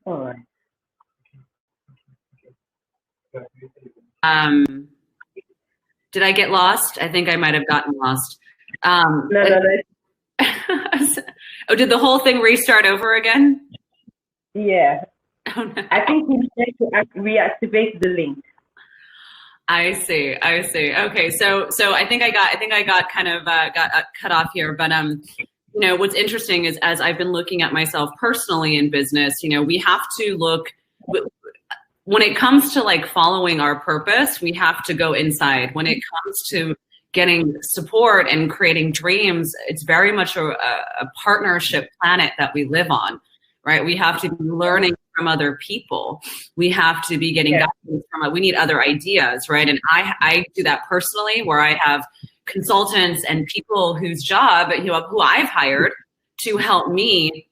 All right. Did I get lost? I think I might have gotten lost. No. Oh, did the whole thing restart over again? Yeah. Oh, no. I think you need to reactivate the link. I see. Okay, so I think I got kind of got cut off here, but you know, what's interesting is as I've been looking at myself personally in business, you know, we have to look when it comes to like following our purpose, we have to go inside. When it comes to getting support and creating dreams, it's very much a partnership planet that we live on, right? We have to be learning from other people. We have to be getting guidance from we need other ideas, right? And I do that personally, where I have consultants and people whose job, who I've hired to help me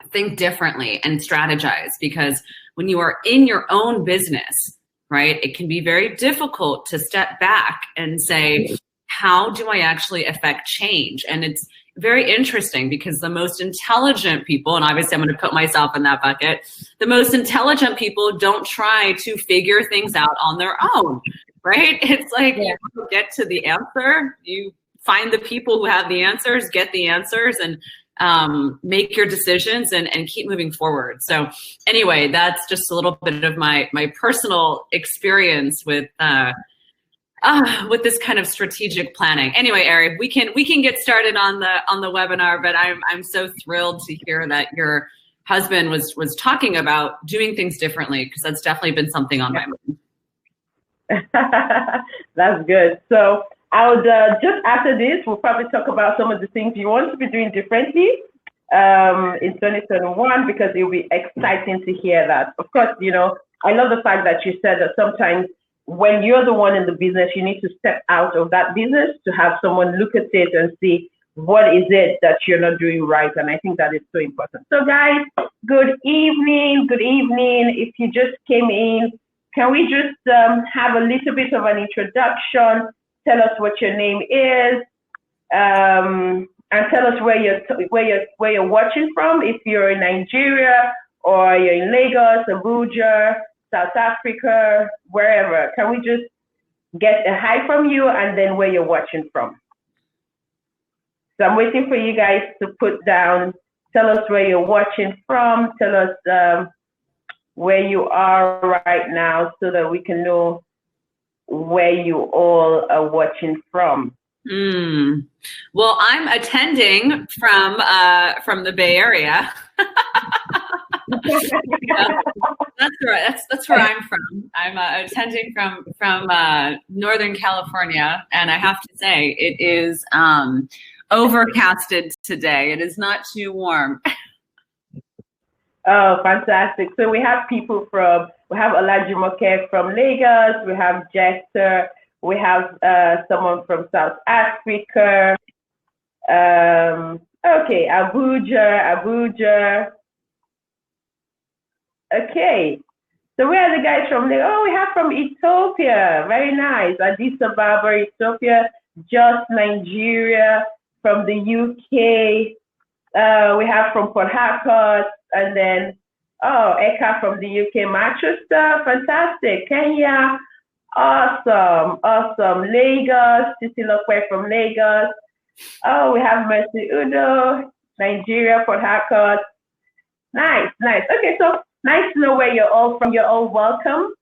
think differently and strategize. Because when you are in your own business, right, it can be very difficult to step back and say, how do I actually affect change? And it's very interesting because the most intelligent people, and obviously I'm going to put myself in that bucket, the most intelligent people don't try to figure things out on their own, right? It's like you get to the answer, you find the people who have the answers, get the answers, and make your decisions and keep moving forward. So anyway, that's just a little bit of my personal experience with this kind of strategic planning. Anyway, Ari, we can get started on the webinar, but I'm so thrilled to hear that your husband was talking about doing things differently, because that's definitely been something on my mind. That's good. So I would just after this, we'll probably talk about some of the things you want to be doing differently in 2021, because it'll be exciting to hear that. Of course, you know, I love the fact that you said that sometimes when you're the one in the business, you need to step out of that business to have someone look at it and see what is it that you're not doing right. And I think that is so important. So guys, good evening. If you just came in, can we just have a little bit of an introduction? Tell us what your name is, and tell us where you're watching from. If you're in Nigeria or you're in Lagos, Abuja, South Africa, wherever. Can we just get a hi from you and then where you're watching from? So I'm waiting for you guys to put down. Tell us where you're watching from. Tell us where you are right now so that we can know where you all are watching from. Well, I'm attending from the Bay Area. That's right. That's where I'm from. I'm attending from Northern California, and I have to say it is overcasted today. It is not too warm. Oh, fantastic! So we have people we have Olajumoke from Lagos. We have Jester. We have someone from South Africa. Okay, Abuja. Okay, so where are the guys from? Oh, we have from Ethiopia. Very nice. Addis Ababa, Ethiopia. Just Nigeria. From the UK. We have from Port Harcourt. And then, Eka from the UK. Manchester. Fantastic. Kenya. Awesome. Lagos. Titilokwe from Lagos. Oh, we have Mercy Udo. Nigeria, Port Harcourt. Nice. Okay, so nice to know where you're all from. You're all welcome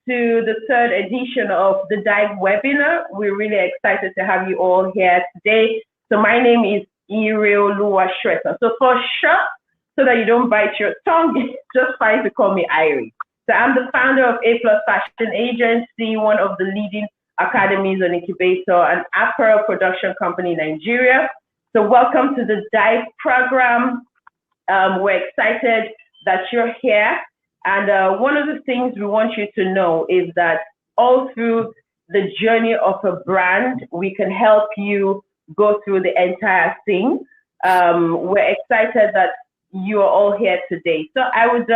to the third edition of the Dive webinar. We're really excited to have you all here today. So my name is Iriolua Shweta. So for short, so that you don't bite your tongue, it's just fine to call me Irie. So I'm the founder of A+ Fashion Agency, one of the leading academies and incubator and apparel production company in Nigeria. So welcome to the Dive program. We're excited that you're here. And one of the things we want you to know is that all through the journey of a brand, we can help you go through the entire thing. We're excited that you are all here today. So I would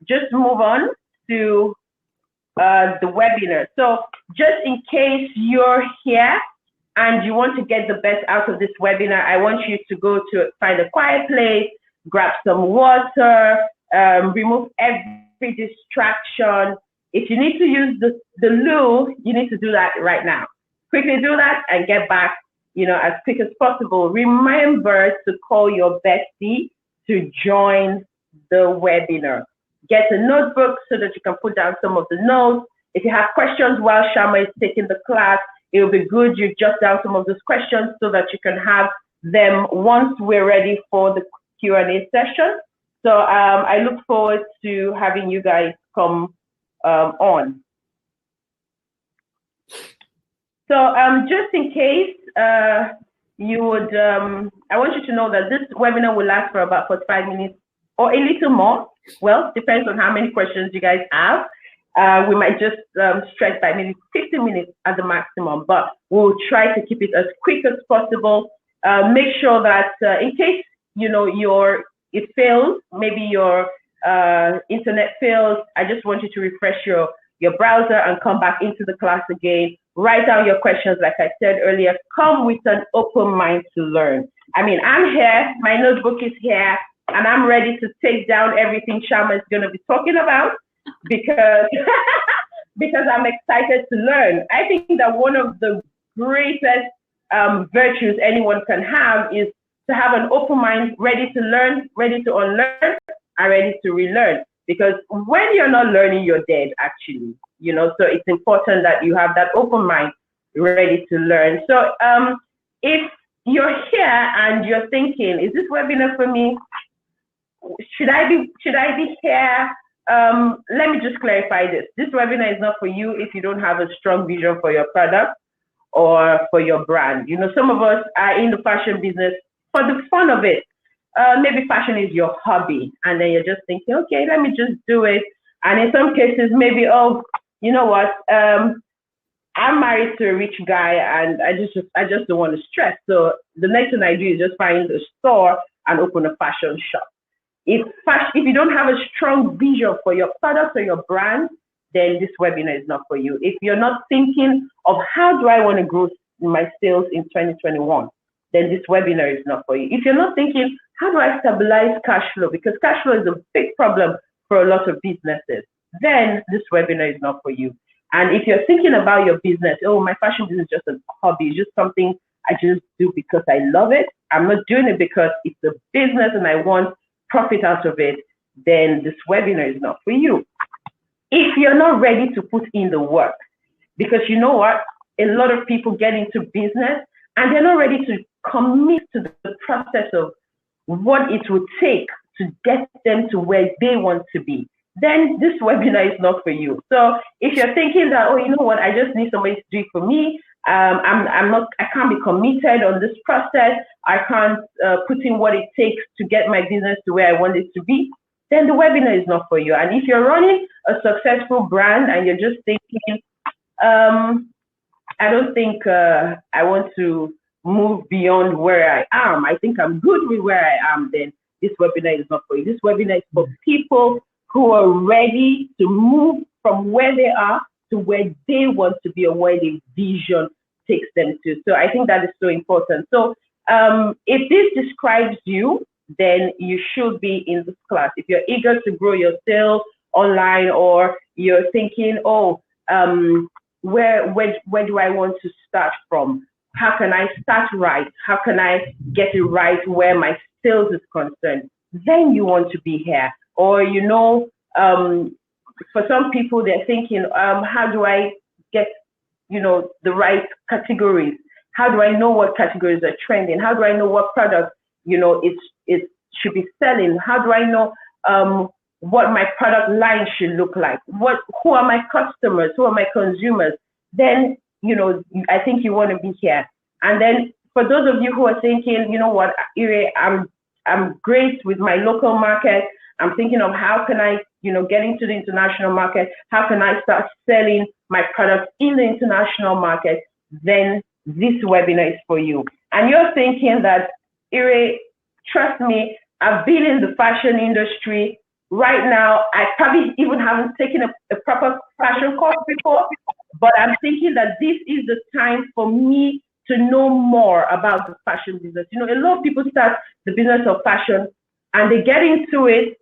just move on to the webinar. So just in case you're here and you want to get the best out of this webinar, I want you to go to find a quiet place, grab some water, remove every distraction. If you need to use the loo, you need to do that right now. Quickly do that and get back, as quick as possible. Remember to call your bestie to join the webinar. Get a notebook so that you can put down some of the notes. If you have questions while Syama is taking the class, it will be good you jot down some of those questions so that you can have them once we're ready for the Q&A session. So I look forward to having you guys come on. So just in case you would, I want you to know that this webinar will last for about 45 minutes or a little more. Well, depends on how many questions you guys have. We might just stretch by maybe 15 minutes at the maximum, but we'll try to keep it as quick as possible. Make sure that in case, it fails, maybe your internet fails, I just want you to refresh your browser and come back into the class again. Write down your questions, like I said earlier. Come with an open mind to learn. I mean, I'm here, my notebook is here, and I'm ready to take down everything Syama is going to be talking about because, because I'm excited to learn. I think that one of the greatest virtues anyone can have is to have an open mind, ready to learn, ready to unlearn, and ready to relearn. Because when you're not learning, you're dead, actually. So it's important that you have that open mind, ready to learn. So if you're here and you're thinking, is this webinar for me? Should I be here? Let me just clarify this. This webinar is not for you if you don't have a strong vision for your product or for your brand. Some of us are in the fashion business for the fun of it. Maybe fashion is your hobby, and then you're just thinking, okay, let me just do it. And in some cases, maybe, oh, you know what? I'm married to a rich guy, and I just don't want to stress. So the next thing I do is just find a store and open a fashion shop. If you don't have a strong vision for your product or your brand, then this webinar is not for you. If you're not thinking of how do I want to grow my sales in 2021, then this webinar is not for you. If you're not thinking, how do I stabilize cash flow? Because cash flow is a big problem for a lot of businesses, then this webinar is not for you. And if you're thinking about your business, oh, my fashion business is just a hobby, it's just something I just do because I love it. I'm not doing it because it's a business and I want profit out of it, then this webinar is not for you. If you're not ready to put in the work, because you know what? A lot of people get into business and they're not ready to commit to the process of what it would take to get them to where they want to be, then this webinar is not for you. So if you're thinking that, oh, you know what, I just need somebody to do it for me, I can't be committed on this process, I can't put in what it takes to get my business to where I want it to be, then the webinar is not for you. And if you're running a successful brand and you're just thinking, I don't think I want to move beyond where I am, I think I'm good with where I am, then this webinar is not for you. This webinar is for people who are ready to move from where they are to where they want to be or where the vision takes them to. So I think that is so important. So if this describes you, then you should be in this class. If you're eager to grow your sales online, or you're thinking, oh, where do I want to start from? How can I start right? How can I get it right where my sales is concerned? Then you want to be here. Or, for some people, they're thinking, how do I get, the right categories? How do I know what categories are trending? How do I know what product, it should be selling? How do I know what my product line should look like? Who are my customers? Who are my consumers? Then, I think you want to be here. And then for those of you who are thinking, you know what, Ire, I'm great with my local market. I'm thinking of how can I, get into the international market? How can I start selling my products in the international market? Then this webinar is for you. And you're thinking that, Ire, trust me, I've been in the fashion industry. Right now, I probably even haven't taken a proper fashion course before, but I'm thinking that this is the time for me to know more about the fashion business. A lot of people start the business of fashion and they get into it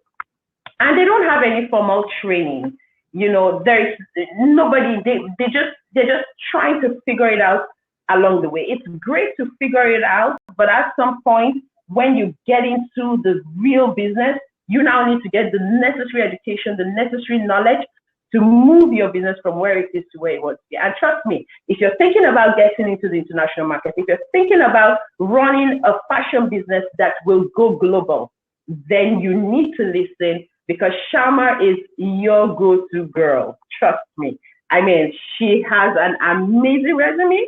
and they don't have any formal training. There's nobody. They're just trying to figure it out along the way. It's great to figure it out, but at some point, when you get into the real business, you now need to get the necessary education, the necessary knowledge to move your business from where it is to where it wants to be. And trust me, if you're thinking about getting into the international market, if you're thinking about running a fashion business that will go global, then you need to listen, because Syama is your go-to girl. Trust me. I mean, she has an amazing resume.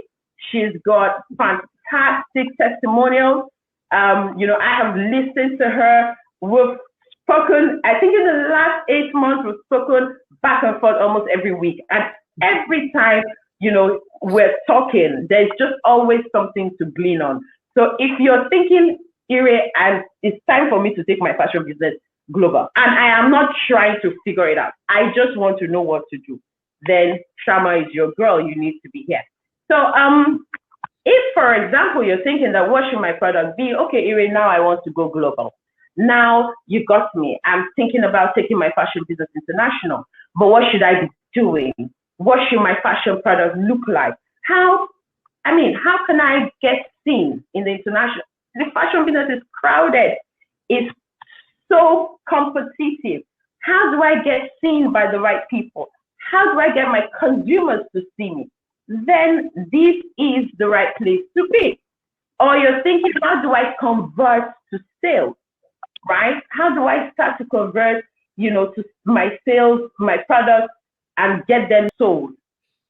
She's got fantastic testimonials. I have listened to her. We've spoken, I think in the last 8 months, we've spoken back and forth almost every week. And every time, we're talking, there's just always something to glean on. So if you're thinking, Ire, and it's time for me to take my fashion business global, and I am not trying to figure it out, I just want to know what to do, then Syama is your girl. You need to be here. So if, for example, you're thinking that what should my product be? Okay, Ire, now I want to go global. Now you got me. I'm thinking about taking my fashion business international, but what should I be doing? What should my fashion product look like? How can I get seen in the international? The fashion business is crowded. It's so competitive. How do I get seen by the right people? How do I get my consumers to see me? Then this is the right place to be. Or you're thinking, how do I convert to sales, right? How do I start to convert, to my sales, my products, and get them sold,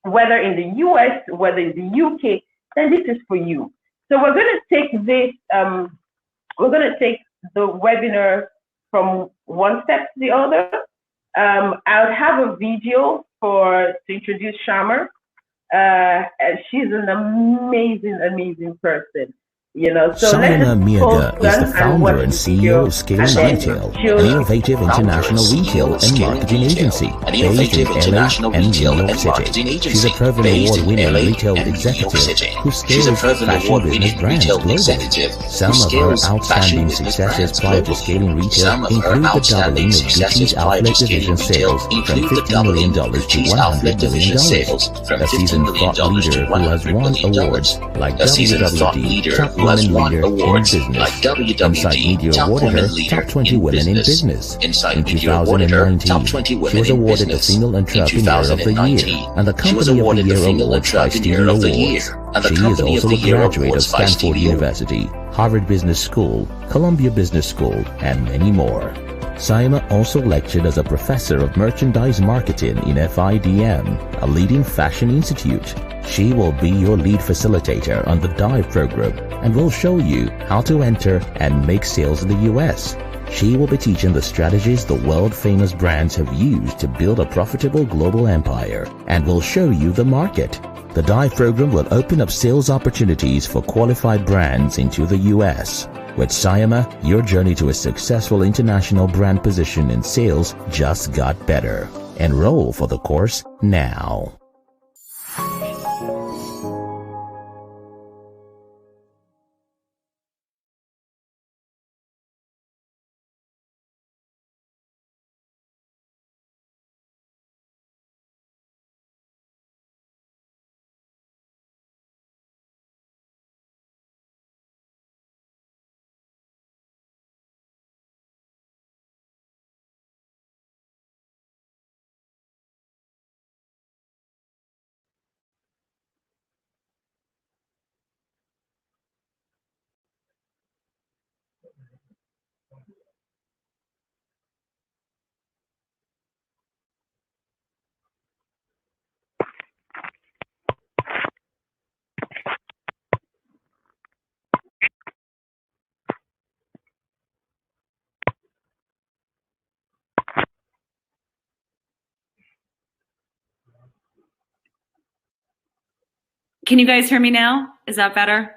whether in the US, whether in the UK, then this is for you. So we're going to take this, we're going to take the webinar from one step to the other. I'll have a video to introduce Syama. She's an amazing person. So Syama Meagher is the founder and CEO of Scale Retail, an innovative international retail and marketing agency based in LA and New York City. She's a proven award-winning retail executive who scales fashion business brands globally. Some of her outstanding successes prior to scaling retail include the doubling of Gucci's outlet division sales from $50 million to $100 million, a seasoned thought leader who has won awards like WWD Top Women Leader in Business. Inside Media awarded her Top 20 Women in Business. In 2019, she was awarded the Female Entrepreneur of the Year and the Company of the Year award by Stevie Awards. She is also a graduate of Stanford University, Harvard Business School, Columbia Business School, and many more. Syama also lectured as a professor of merchandise marketing in FIDM, a leading fashion institute. She will be your lead facilitator on the Dive program and will show you how to enter and make sales in the US. She will be teaching the strategies the world-famous brands have used to build a profitable global empire and will show you the market. The Dive program will open up sales opportunities for qualified brands into the US. With Syama, your journey to a successful international brand position in sales just got better. Enroll for the course now. Can you guys hear me now? Is that better?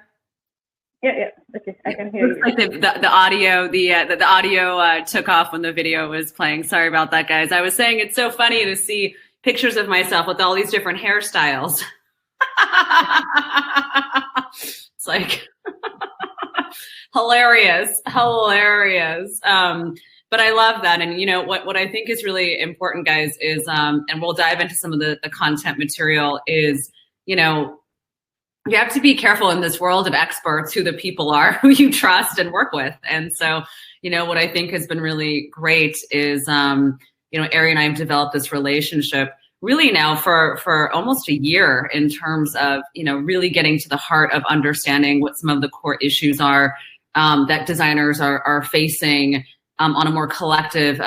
Yeah. Okay, I can hear you. Like the audio, the audio took off when the video was playing. Sorry about that, guys. I was saying it's so funny to see pictures of myself with all these different hairstyles. It's like hilarious. But I love that. And you know, what I think is really important, guys, is, and we'll dive into some of the content material, is, you know, you have to be careful in this world of experts who the people are who you trust and work with. And so, you know, what I think has been really great is, you know, Ari and I have developed this relationship really now for almost a year, in terms of, you know, really getting to the heart of understanding what some of the core issues are that designers are facing on a more collective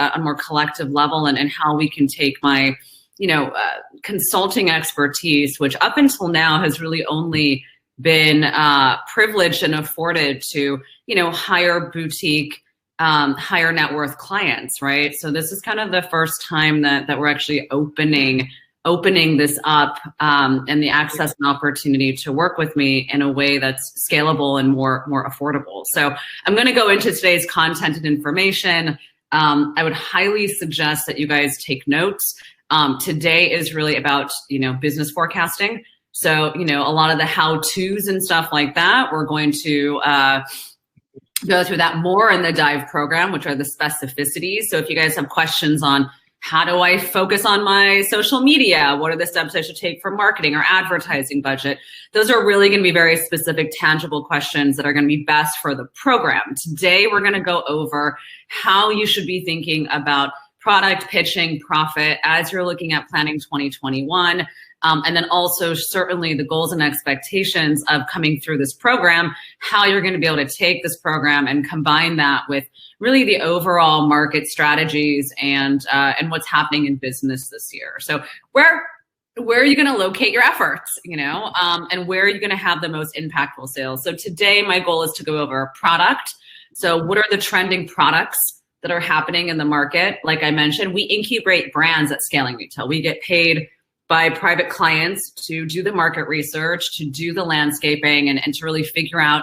level, and how we can take my, you know, consulting expertise, which up until now has really only been privileged and afforded to, you know, higher boutique, higher net worth clients, right? So this is kind of the first time that we're actually opening this up, and the access and opportunity to work with me in a way that's scalable and more affordable. So I'm going to go into today's content and information. I would highly suggest that you guys take notes. Today is really about, you know, business forecasting. So, you know, a lot of the how-tos and stuff like that, we're going to go through that more in the Dive program, which are the specificities. So if you guys have questions on how do I focus on my social media, what are the steps I should take for marketing or advertising budget, those are really going to be very specific, tangible questions that are going to be best for the program. Today, we're going to go over how you should be thinking about product pitching, profit, as you're looking at planning 2021. And then also certainly the goals and expectations of coming through this program, how you're going to be able to take this program and combine that with really the overall market strategies and what's happening in business this year. So where are you going to locate your efforts, you know, and where are you going to have the most impactful sales? So today my goal is to go over product. So what are the trending products that are happening in the market? Like I mentioned, we incubate brands at Scaling Retail. We get paid by private clients to do the market research, to do the landscaping, and to really figure out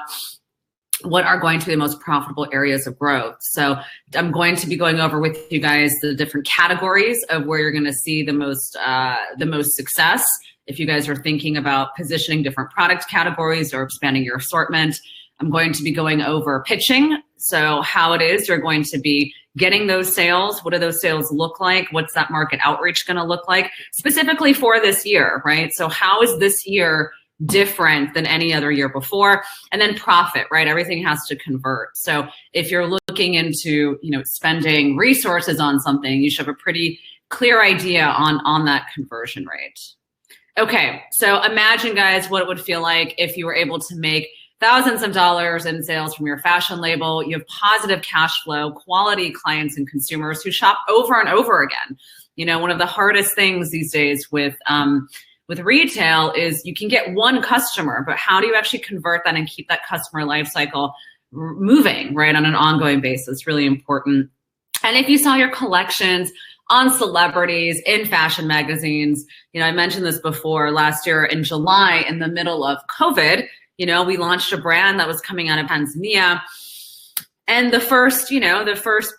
what are going to be the most profitable areas of growth. So I'm going to be going over with you guys the different categories of where you're going to see the most success. If you guys are thinking about positioning different product categories or expanding your assortment, I'm going to be going over pitching. So how it is you're going to be getting those sales. What do those sales look like? What's that market outreach going to look like specifically for this year, right? So how is this year different than any other year before? And then profit, right? Everything has to convert. So if you're looking into, you know, spending resources on something, you should have a pretty clear idea on that conversion rate. Okay, so imagine, guys, what it would feel like if you were able to make thousands of dollars in sales from your fashion label. You have positive cash flow, quality clients and consumers who shop over and over again. You know, one of the hardest things these days with retail is you can get one customer, but how do you actually convert that and keep that customer life cycle moving, right, on an ongoing basis? Really important. And if you saw your collections on celebrities in fashion magazines, you know, I mentioned this before, last year in July, in the middle of COVID, you know, we launched a brand that was coming out of Tanzania. And the first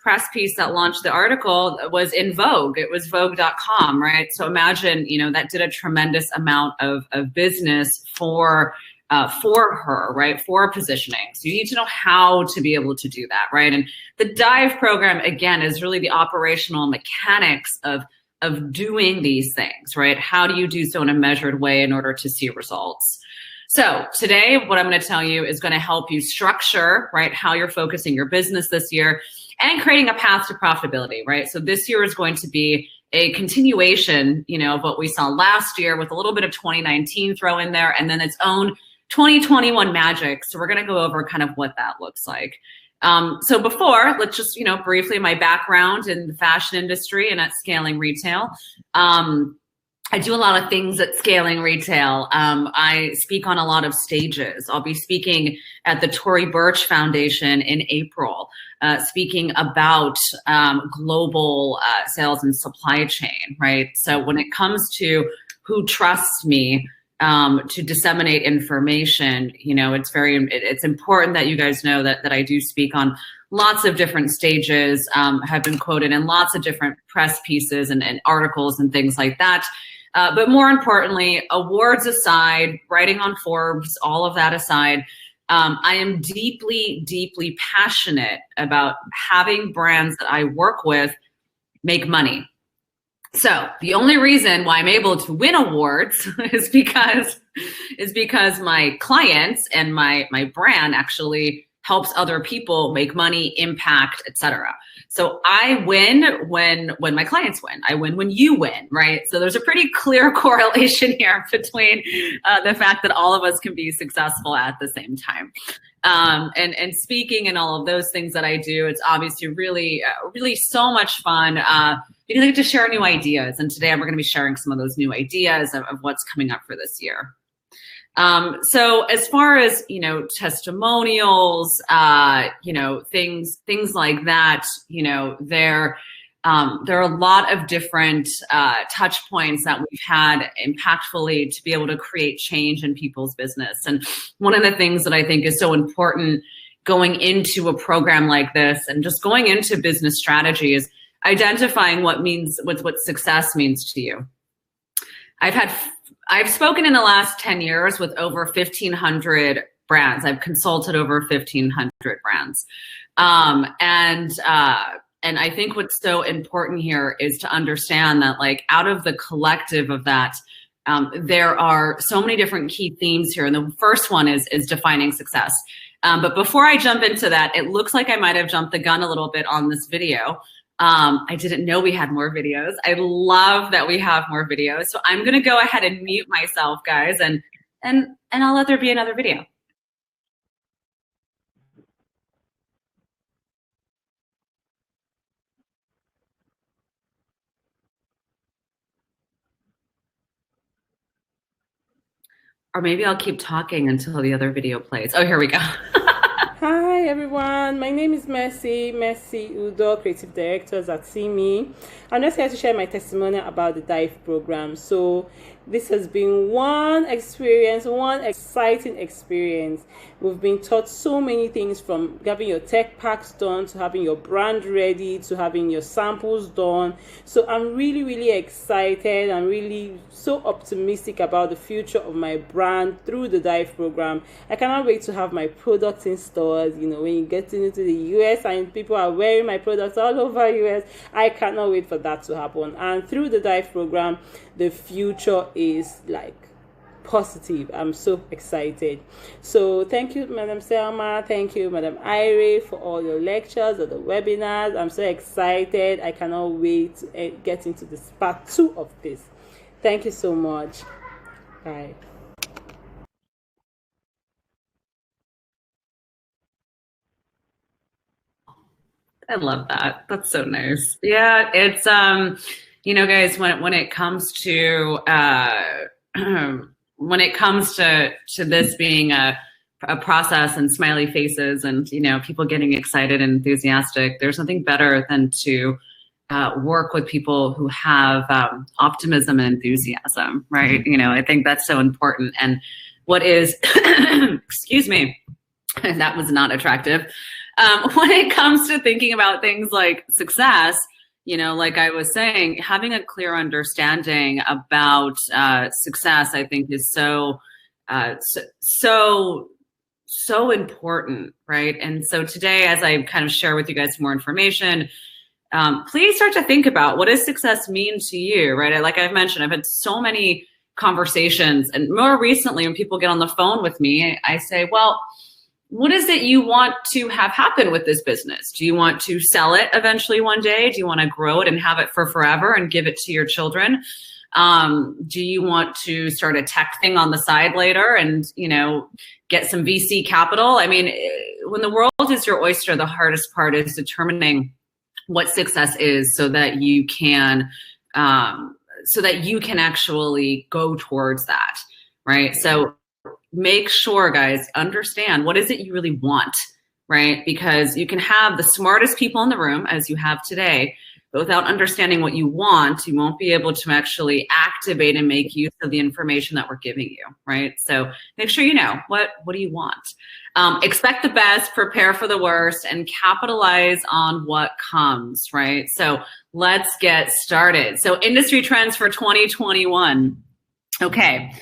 press piece that launched the article was in Vogue. It was Vogue.com, right? So imagine, you know, that did a tremendous amount of business for her, right? For positioning. So you need to know how to be able to do that, right? And the Dive program, again, is really the operational mechanics of doing these things, right? How do you do so in a measured way in order to see results? So today, what I'm going to tell you is going to help you structure, right, how you're focusing your business this year and creating a path to profitability, right? So this year is going to be a continuation, you know, of what we saw last year with a little bit of 2019 throw in there and then its own 2021 magic. So we're going to go over kind of what that looks like. So before, let's just, you know, briefly my background in the fashion industry and at Scaling Retail. I do a lot of things at Scaling Retail. I speak on a lot of stages. I'll be speaking at the Tory Burch Foundation in April, speaking about global sales and supply chain, right? So when it comes to who trusts me to disseminate information, you know, it's important that you guys know that I do speak on lots of different stages, have been quoted in lots of different press pieces and articles and things like that. But more importantly, awards aside, writing on Forbes, all of that aside, I am deeply, deeply passionate about having brands that I work with make money. So the only reason why I'm able to win awards is because my clients and my brand actually helps other people make money, impact, etc. So I win when my clients win. I win when you win, right? So there's a pretty clear correlation here between the fact that all of us can be successful at the same time. And speaking and all of those things that I do, it's obviously really, really so much fun because I get to share new ideas. And today we're going to be sharing some of those new ideas of what's coming up for this year. So as far as, testimonials, things like that, there are a lot of different touch points that we've had impactfully to be able to create change in people's business. And one of the things that I think is so important going into a program like this and just going into business strategy is identifying what success means to you. I've spoken in the last 10 years with over 1,500 brands. I've consulted over 1,500 brands. And I think what's so important here is to understand that, like, out of the collective of that, there are so many different key themes here. And the first one is defining success. But before I jump into that, it looks like I might have jumped the gun a little bit on this video. I didn't know we had more videos. I love that we have more videos. So I'm going to go ahead and mute myself, guys, and I'll let there be another video. Or maybe I'll keep talking until the other video plays. Oh, here we go. Hi everyone, my name is Mercy Udo, Creative Directors at CME. I'm just here to share my testimonial about the Dive program. So this has been one exciting experience. We've been taught so many things, from having your tech packs done to having your brand ready to having your samples done. So I'm really, really excited. I'm really so optimistic about the future of my brand through the Dive program. I cannot wait to have my products in stores. When you get into the US and people are wearing my products all over US, I cannot wait for that to happen. And through the Dive program, the future is like positive. I'm so excited. So thank you, Madam Syama. Thank you, Madam Ire, for all your lectures or the webinars. I'm so excited. I cannot wait to get into this part 2 of this. Thank you so much. Bye. I love that. That's so nice. Yeah, it's guys, when it comes to this being a process and smiley faces and people getting excited and enthusiastic, there's nothing better than to work with people who have optimism and enthusiasm, right? I think that's so important. And what is excuse me, that was not attractive. When it comes to thinking about things like success, like I was saying, having a clear understanding about success, I think, is so important, right? And so today, as I kind of share with you guys more information, please start to think about, what does success mean to you, right? Like I've mentioned, I've had so many conversations, and more recently, when people get on the phone with me, I say, well, what is it you want to have happen with this business? Do you want to sell it eventually one day? Do you want to grow it and have it for forever and give it to your children? Do you want to start a tech thing on the side later and, get some VC capital? I mean, when the world is your oyster, the hardest part is determining what success is so that you can actually go towards that, right? So make sure, guys, understand, what is it you really want, right? Because you can have the smartest people in the room, as you have today, but without understanding what you want, you won't be able to actually activate and make use of the information that we're giving you, right? So make sure you know, what do you want? Expect the best, prepare for the worst, and capitalize on what comes, right? So let's get started. So industry trends for 2021. Okay.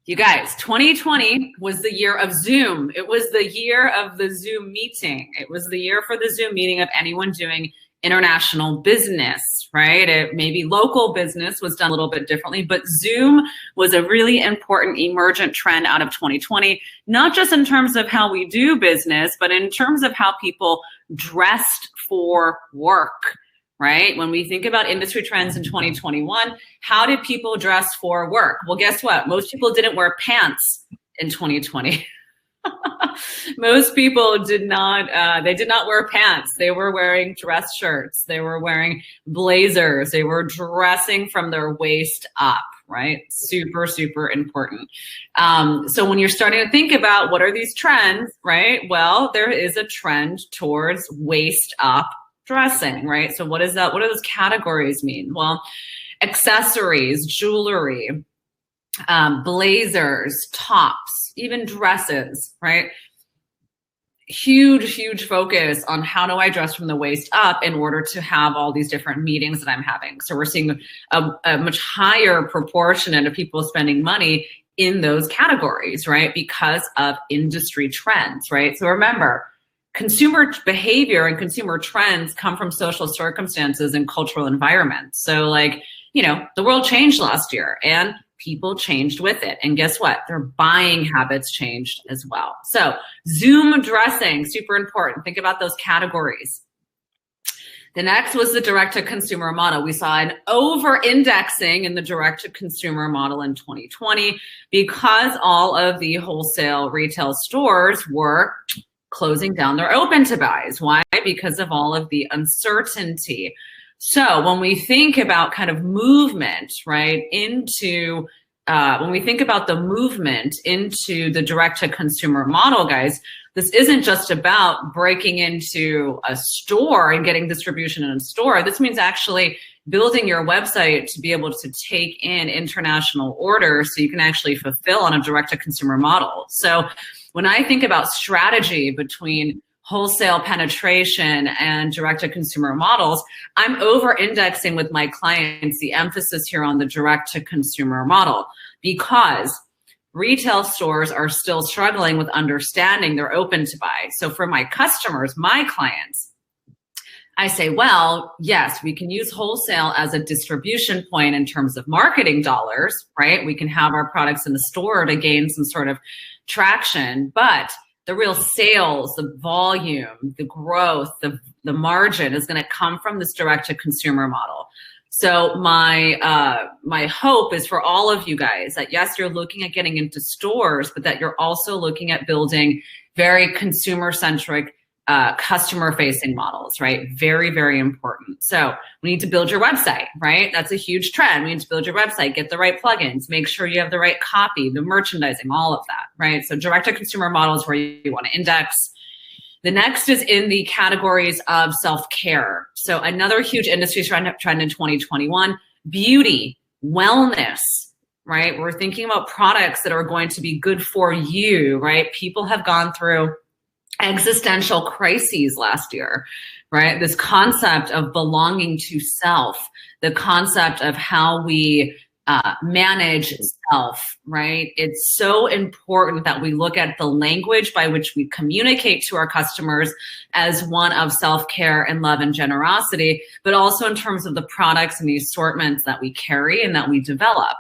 You guys, 2020 was the year of Zoom. It was the year of the Zoom meeting. It was the year for the Zoom meeting of anyone doing international business, right? Maybe local business was done a little bit differently, but Zoom was a really important emergent trend out of 2020, not just in terms of how we do business, but in terms of how people dressed for work. Right? When we think about industry trends in 2021, how did people dress for work? Well, guess what? Most people didn't wear pants in 2020. Most people did not wear pants. They were wearing dress shirts. They were wearing blazers. They were dressing from their waist up, right? Super, super important. So when you're starting to think about what are these trends, right? Well, there is a trend towards waist up dressing, right? So what is that? What do those categories mean? Well, accessories, jewelry, blazers, tops, even dresses, right? Huge, huge focus on how do I dress from the waist up in order to have all these different meetings that I'm having. So we're seeing a much higher proportion of people spending money in those categories, right? Because of industry trends, right? So remember, consumer behavior and consumer trends come from social circumstances and cultural environments. So like, the world changed last year and people changed with it. And guess what? Their buying habits changed as well. So Zoom dressing, super important. Think about those categories. The next was the direct-to-consumer model. We saw an over-indexing in the direct-to-consumer model in 2020 because all of the wholesale retail stores were closing down their open to buys. Why? Because of all of the uncertainty. So when we think about kind of movement, right, when we think about the movement into the direct-to-consumer model, guys, this isn't just about breaking into a store and getting distribution in a store. This means actually building your website to be able to take in international orders so you can actually fulfill on a direct-to-consumer model. So when I think about strategy between wholesale penetration and direct-to-consumer models, I'm over-indexing with my clients the emphasis here on the direct-to-consumer model because retail stores are still struggling with understanding their open to buy. So for my customers, my clients, I say, well, yes, we can use wholesale as a distribution point in terms of marketing dollars, right? We can have our products in the store to gain some sort of traction, but the real sales, the volume, the growth, the margin is going to come from this direct-to-consumer model. So my hope is for all of you guys that yes, you're looking at getting into stores, but that you're also looking at building very consumer-centric customer-facing models, right? Very, very important. So we need to build your website, right? That's a huge trend. We need to build your website, get the right plugins, make sure you have the right copy, the merchandising, all of that, right? So direct-to-consumer models where you want to index. The next is in the categories of self-care. So another huge industry trend in 2021, beauty, wellness, right? We're thinking about products that are going to be good for you, right? People have gone through existential crises last year, right? This concept of belonging to self, the concept of how we manage self, right? It's so important that we look at the language by which we communicate to our customers as one of self-care and love and generosity, but also in terms of the products and the assortments that we carry and that we develop.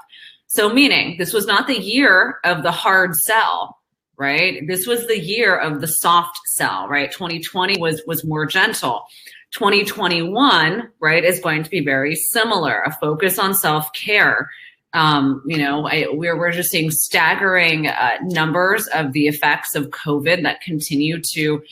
So meaning this was not the year of the hard sell, right? This was the year of the soft sell, right? 2020 was more gentle. 2021, right, is going to be very similar, a focus on self-care. We're just seeing staggering numbers of the effects of COVID that continue to,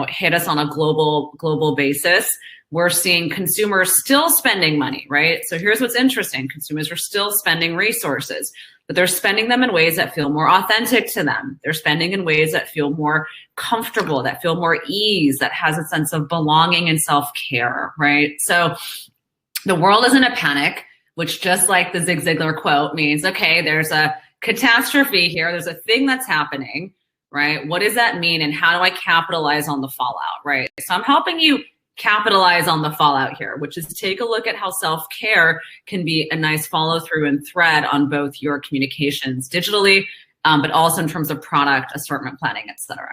hit us on a global basis. We're seeing consumers still spending money, right? So here's what's interesting. Consumers are still spending resources, but they're spending them in ways that feel more authentic to them. They're spending in ways that feel more comfortable, that feel more ease, that has a sense of belonging and self-care, right? So the world is in a panic, which just like the Zig Ziglar quote means, okay, there's a catastrophe here. There's a thing that's happening, right? What does that mean? And how do I capitalize on the fallout, right? So I'm helping you capitalize on the fallout here, which is take a look at how self-care can be a nice follow through and thread on both your communications digitally, but also in terms of product assortment planning, etc.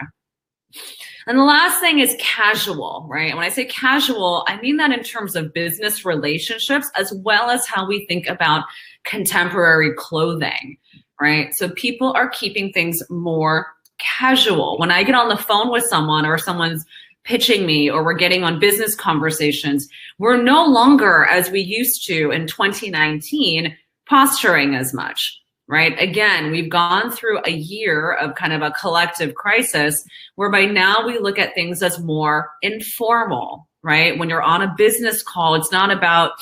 And the last thing is casual, right? And when I say casual, I mean that in terms of business relationships, as well as how we think about contemporary clothing, right? So people are keeping things more casual. When I get on the phone with someone or someone's pitching me or we're getting on business conversations, we're no longer, as we used to in 2019, posturing as much, right? Again, we've gone through a year of kind of a collective crisis whereby now we look at things as more informal, right? When you're on a business call, it's not about,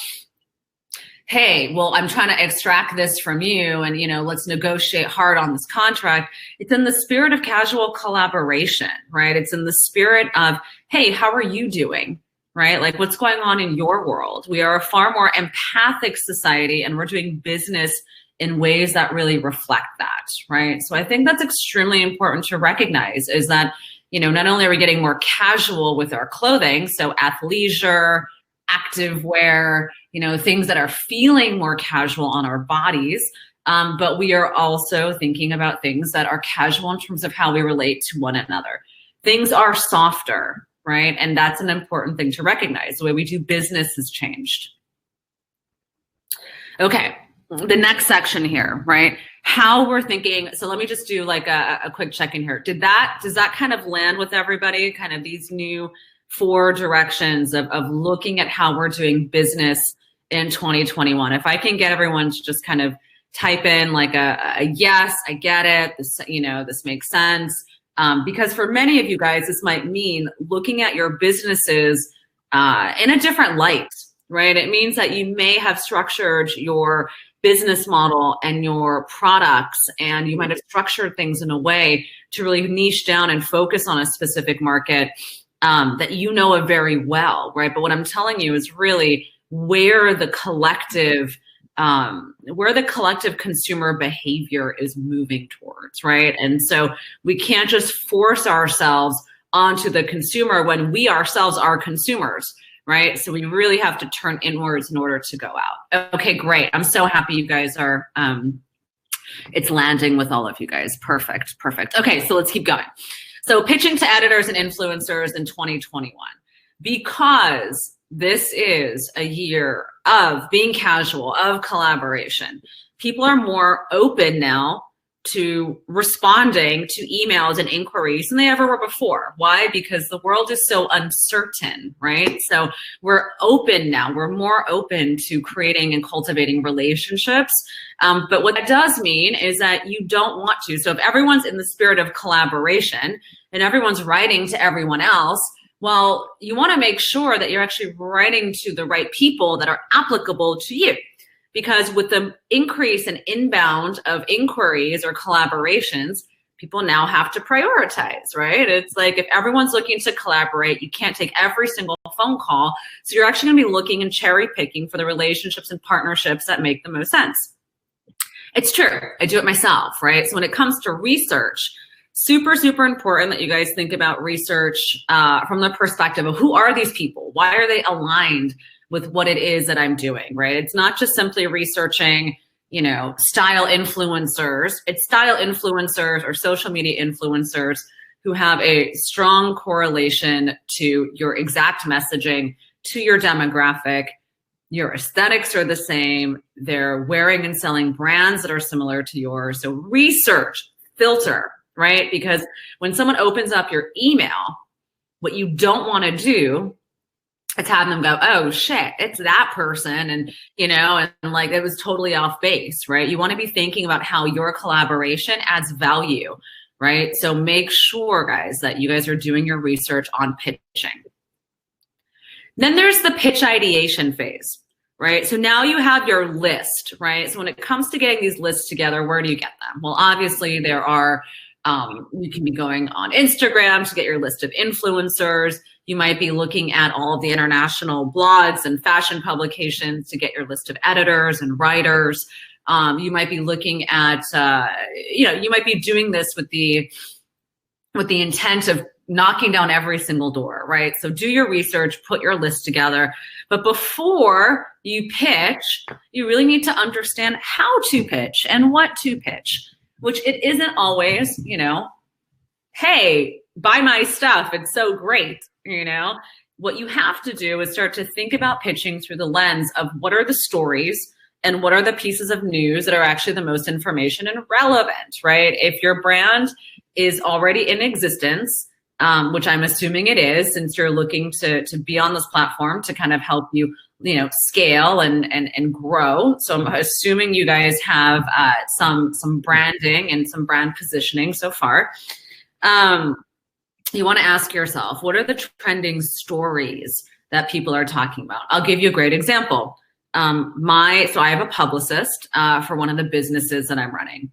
hey, well, I'm trying to extract this from you and, you know, let's negotiate hard on this contract. It's in the spirit of casual collaboration, right? It's in the spirit of, hey, how are you doing, right? Like what's going on in your world? We are a far more empathic society and we're doing business in ways that really reflect that, right? So I think that's extremely important to recognize is that, you know, not only are we getting more casual with our clothing, so athleisure, active wear, you know, things that are feeling more casual on our bodies. But we are also thinking about things that are casual in terms of how we relate to one another. Things are softer, right? And that's an important thing to recognize. The way we do business has changed. Okay, the next section here, right? How we're thinking. So let me just do like a quick check in here. Does that kind of land with everybody? Kind of these new 4 directions of looking at how we're doing business in 2021. If I can get everyone to just kind of type in like a yes, I get it. This, you know, this makes sense. Because for many of you guys, this might mean looking at your businesses in a different light, right? It means that you may have structured your business model and your products, and you might have structured things in a way to really niche down and focus on a specific market that you know it very well, right? But what I'm telling you is really where the collective consumer behavior is moving towards, right? And so we can't just force ourselves onto the consumer when we ourselves are consumers, right? So we really have to turn inwards in order to go out. Okay, great. I'm so happy you guys are, it's landing with all of you guys. Perfect, perfect. Okay, so let's keep going. So pitching to editors and influencers in 2021, because this is a year of being casual, of collaboration. People are more open now to responding to emails and inquiries than they ever were before. Why? Because the world is so uncertain, right? So we're open now. We're more open to creating and cultivating relationships. But what that does mean is that you don't want to. So if everyone's in the spirit of collaboration and everyone's writing to everyone else, well, you want to make sure that you're actually writing to the right people that are applicable to you. Because with the increase in inbound of inquiries or collaborations, people now have to prioritize, right? It's like if everyone's looking to collaborate, you can't take every single phone call. So you're actually gonna be looking and cherry picking for the relationships and partnerships that make the most sense. It's true, I do it myself, right? So when it comes to research, super, super important that you guys think about research from the perspective of who are these people? Why are they aligned with what it is that I'm doing, right? It's not just simply researching, you know, style influencers. It's style influencers or social media influencers who have a strong correlation to your exact messaging, to your demographic. Your aesthetics are the same. They're wearing and selling brands that are similar to yours. So research, filter, right? Because when someone opens up your email, what you don't want to do is have them go, oh shit, it's that person. And, you know, and like, it was totally off base, right? You want to be thinking about how your collaboration adds value, right? So make sure, guys, that you guys are doing your research on pitching. Then there's the pitch ideation phase, right? So now you have your list, right? So when it comes to getting these lists together, where do you get them? Well, obviously there are, you can be going on Instagram to get your list of influencers. You might be looking at all of the international blogs and fashion publications to get your list of editors and writers. You might be looking at, you know, you might be doing this with the intent of knocking down every single door, right? So do your research, put your list together. But before you pitch, you really need to understand how to pitch and what to pitch, which it isn't always, hey, buy my stuff, it's so great, What you have to do is start to think about pitching through the lens of what are the stories and what are the pieces of news that are actually the most information and relevant, right? If your brand is already in existence, which I'm assuming it is, since you're looking to be on this platform to kind of help you, scale and grow. So I'm assuming you guys have some branding and some brand positioning so far. You want to ask yourself, what are the trending stories that people are talking about? I'll give you a great example. So I have a publicist for one of the businesses that I'm running.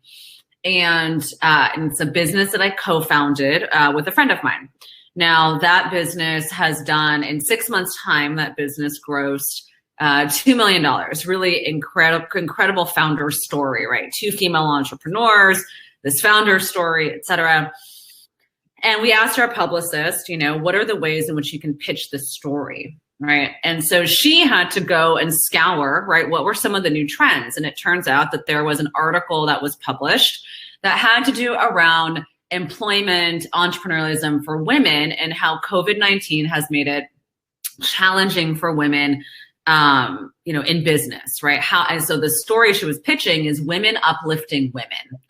And it's a business that I co-founded with a friend of mine. Now that business has done, in 6 months time, that business grossed $2 million. Really incredible founder story, right? 2 female entrepreneurs, this founder story, et cetera. And we asked our publicist, what are the ways in which you can pitch this story, right? And so she had to go and scour, right? What were some of the new trends? And it turns out that there was an article that was published that had to do around employment, entrepreneurialism for women, and how COVID-19 has made it challenging for women, in business, right? And so the story she was pitching is women uplifting women,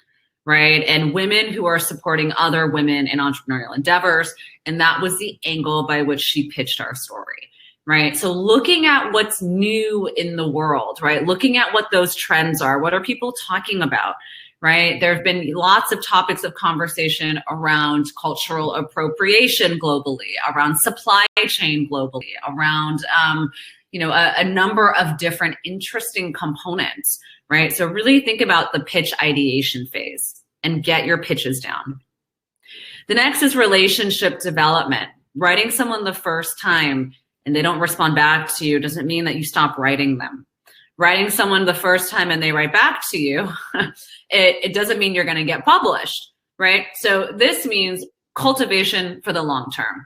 right? And women who are supporting other women in entrepreneurial endeavors. And that was the angle by which she pitched our story. Right. So looking at what's new in the world, right? Looking at what those trends are. What are people talking about? Right. There have been lots of topics of conversation around cultural appropriation globally, around supply chain globally, around, a number of different interesting components. Right. So really think about the pitch ideation phase and get your pitches down. The next is relationship development. Writing someone the first time and they don't respond back to you doesn't mean that you stop writing them. Writing someone the first time and they write back to you, it doesn't mean you're going to get published, right? So this means cultivation for the long term.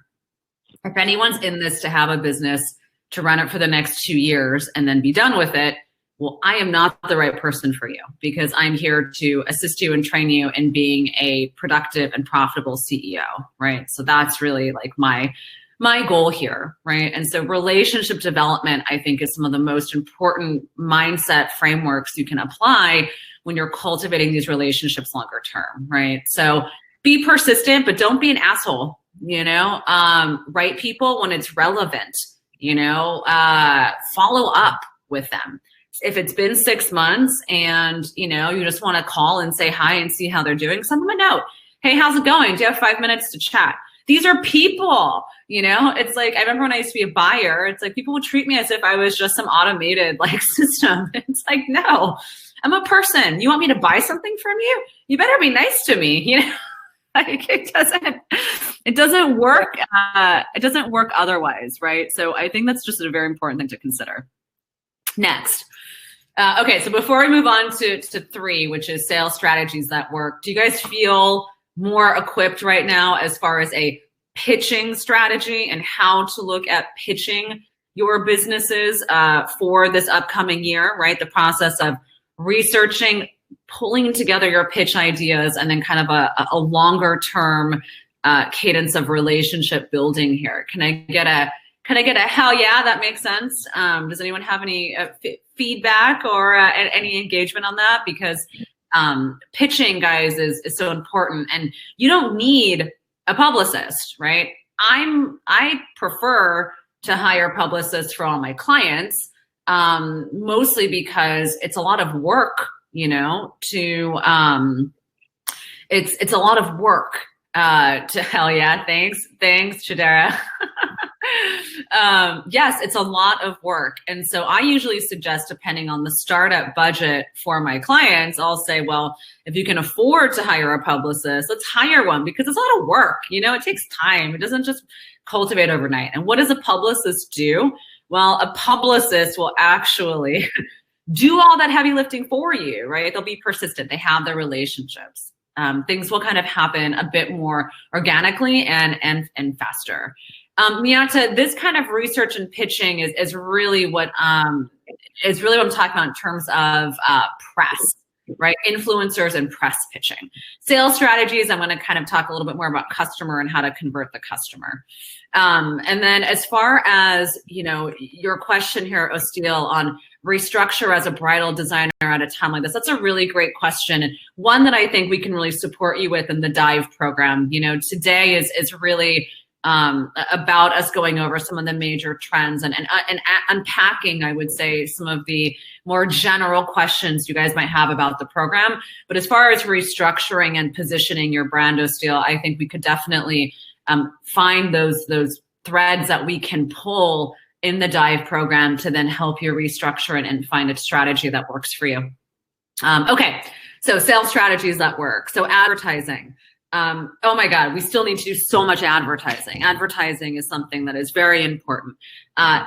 If anyone's in this to have a business, to run it for the next 2 years and then be done with it, well, I am not the right person for you, because I'm here to assist you and train you in being a productive and profitable CEO, right? So that's really like my goal here, right? And so relationship development, I think, is some of the most important mindset frameworks you can apply when you're cultivating these relationships longer term, right? So be persistent, but don't be an asshole, write people when it's relevant, follow up with them. If it's been 6 months and, you just want to call and say hi and see how they're doing, send them a note. Hey, how's it going? Do you have 5 minutes to chat? These are people, it's like, I remember when I used to be a buyer, it's like people would treat me as if I was just some automated system. It's like, no, I'm a person. You want me to buy something from you? You better be nice to me. It doesn't work. It doesn't work otherwise. Right. So I think that's just a very important thing to consider. Next. Okay. So before we move on to 3, which is sales strategies that work, do you guys feel more equipped right now as far as a pitching strategy and how to look at pitching your businesses for this upcoming year, right? The process of researching, pulling together your pitch ideas, and then kind of a longer term cadence of relationship building here. Can I get a hell yeah, that makes sense? Does anyone have any feedback or any engagement on that? Because pitching, guys, is so important, and you don't need a publicist, right? I prefer to hire publicists for all my clients, mostly because it's a lot of work, it's a lot of work to hell yeah. Thanks, Chidera. Yes, it's a lot of work. And so I usually suggest, depending on the startup budget for my clients, I'll say, well, if you can afford to hire a publicist, let's hire one, because it's a lot of work. It takes time. It doesn't just cultivate overnight. And what does a publicist do? Well, a publicist will actually do all that heavy lifting for you, right? They'll be persistent. They have their relationships. Things will kind of happen a bit more organically and faster. Miata, this kind of research and pitching is really what I'm talking about in terms of press, right? Influencers and press pitching. Sales strategies, I'm going to kind of talk a little bit more about customer and how to convert the customer. And then as far as, your question here, Osteel, on restructure as a bridal designer at a time like this, that's a really great question. And one that I think we can really support you with in the Dive program. Today is really about us going over some of the major trends and unpacking, I would say, some of the more general questions you guys might have about the program. But as far as restructuring and positioning your brand, Osteel, I think we could definitely find those threads that we can pull in the Dive program to then help you restructure and find a strategy that works for you. Okay, so sales strategies that work. So advertising. Oh my God, we still need to do so much advertising. Advertising is something that is very important.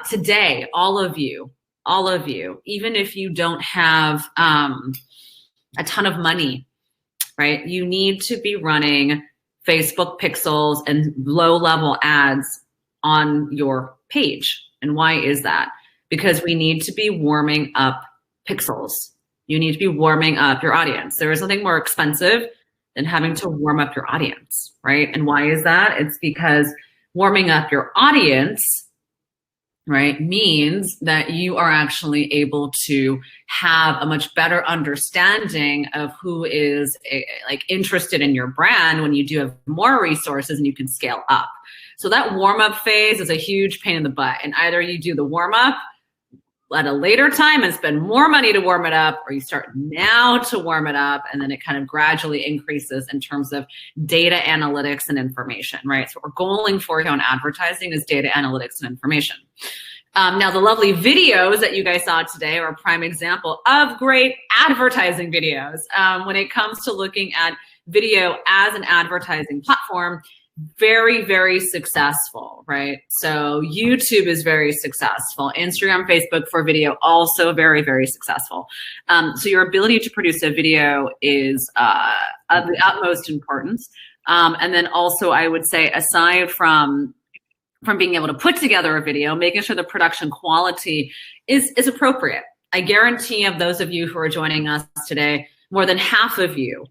Today, all of you, even if you don't have a ton of money, right? You need to be running Facebook pixels and low-level ads on your page. And why is that? Because we need to be warming up pixels. You need to be warming up your audience. There is nothing more expensive than having to warm up your audience, right? And why is that? It's because warming up your audience, right, means that you are actually able to have a much better understanding of who is interested in your brand when you do have more resources and you can scale up. So that warm up phase is a huge pain in the butt. And either you do the warm up at a later time and spend more money to warm it up, or you start now to warm it up, and then it kind of gradually increases in terms of data analytics and information, right? So what we're going for here on advertising is data analytics and information. Now, the lovely videos that you guys saw today are a prime example of great advertising videos. When it comes to looking at video as an advertising platform, very, very successful, right? So YouTube is very successful. Instagram, Facebook for video, also very, very successful. So your ability to produce a video is of the utmost importance. And then also I would say, aside from being able to put together a video, making sure the production quality is appropriate. I guarantee of those of you who are joining us today, more than half of you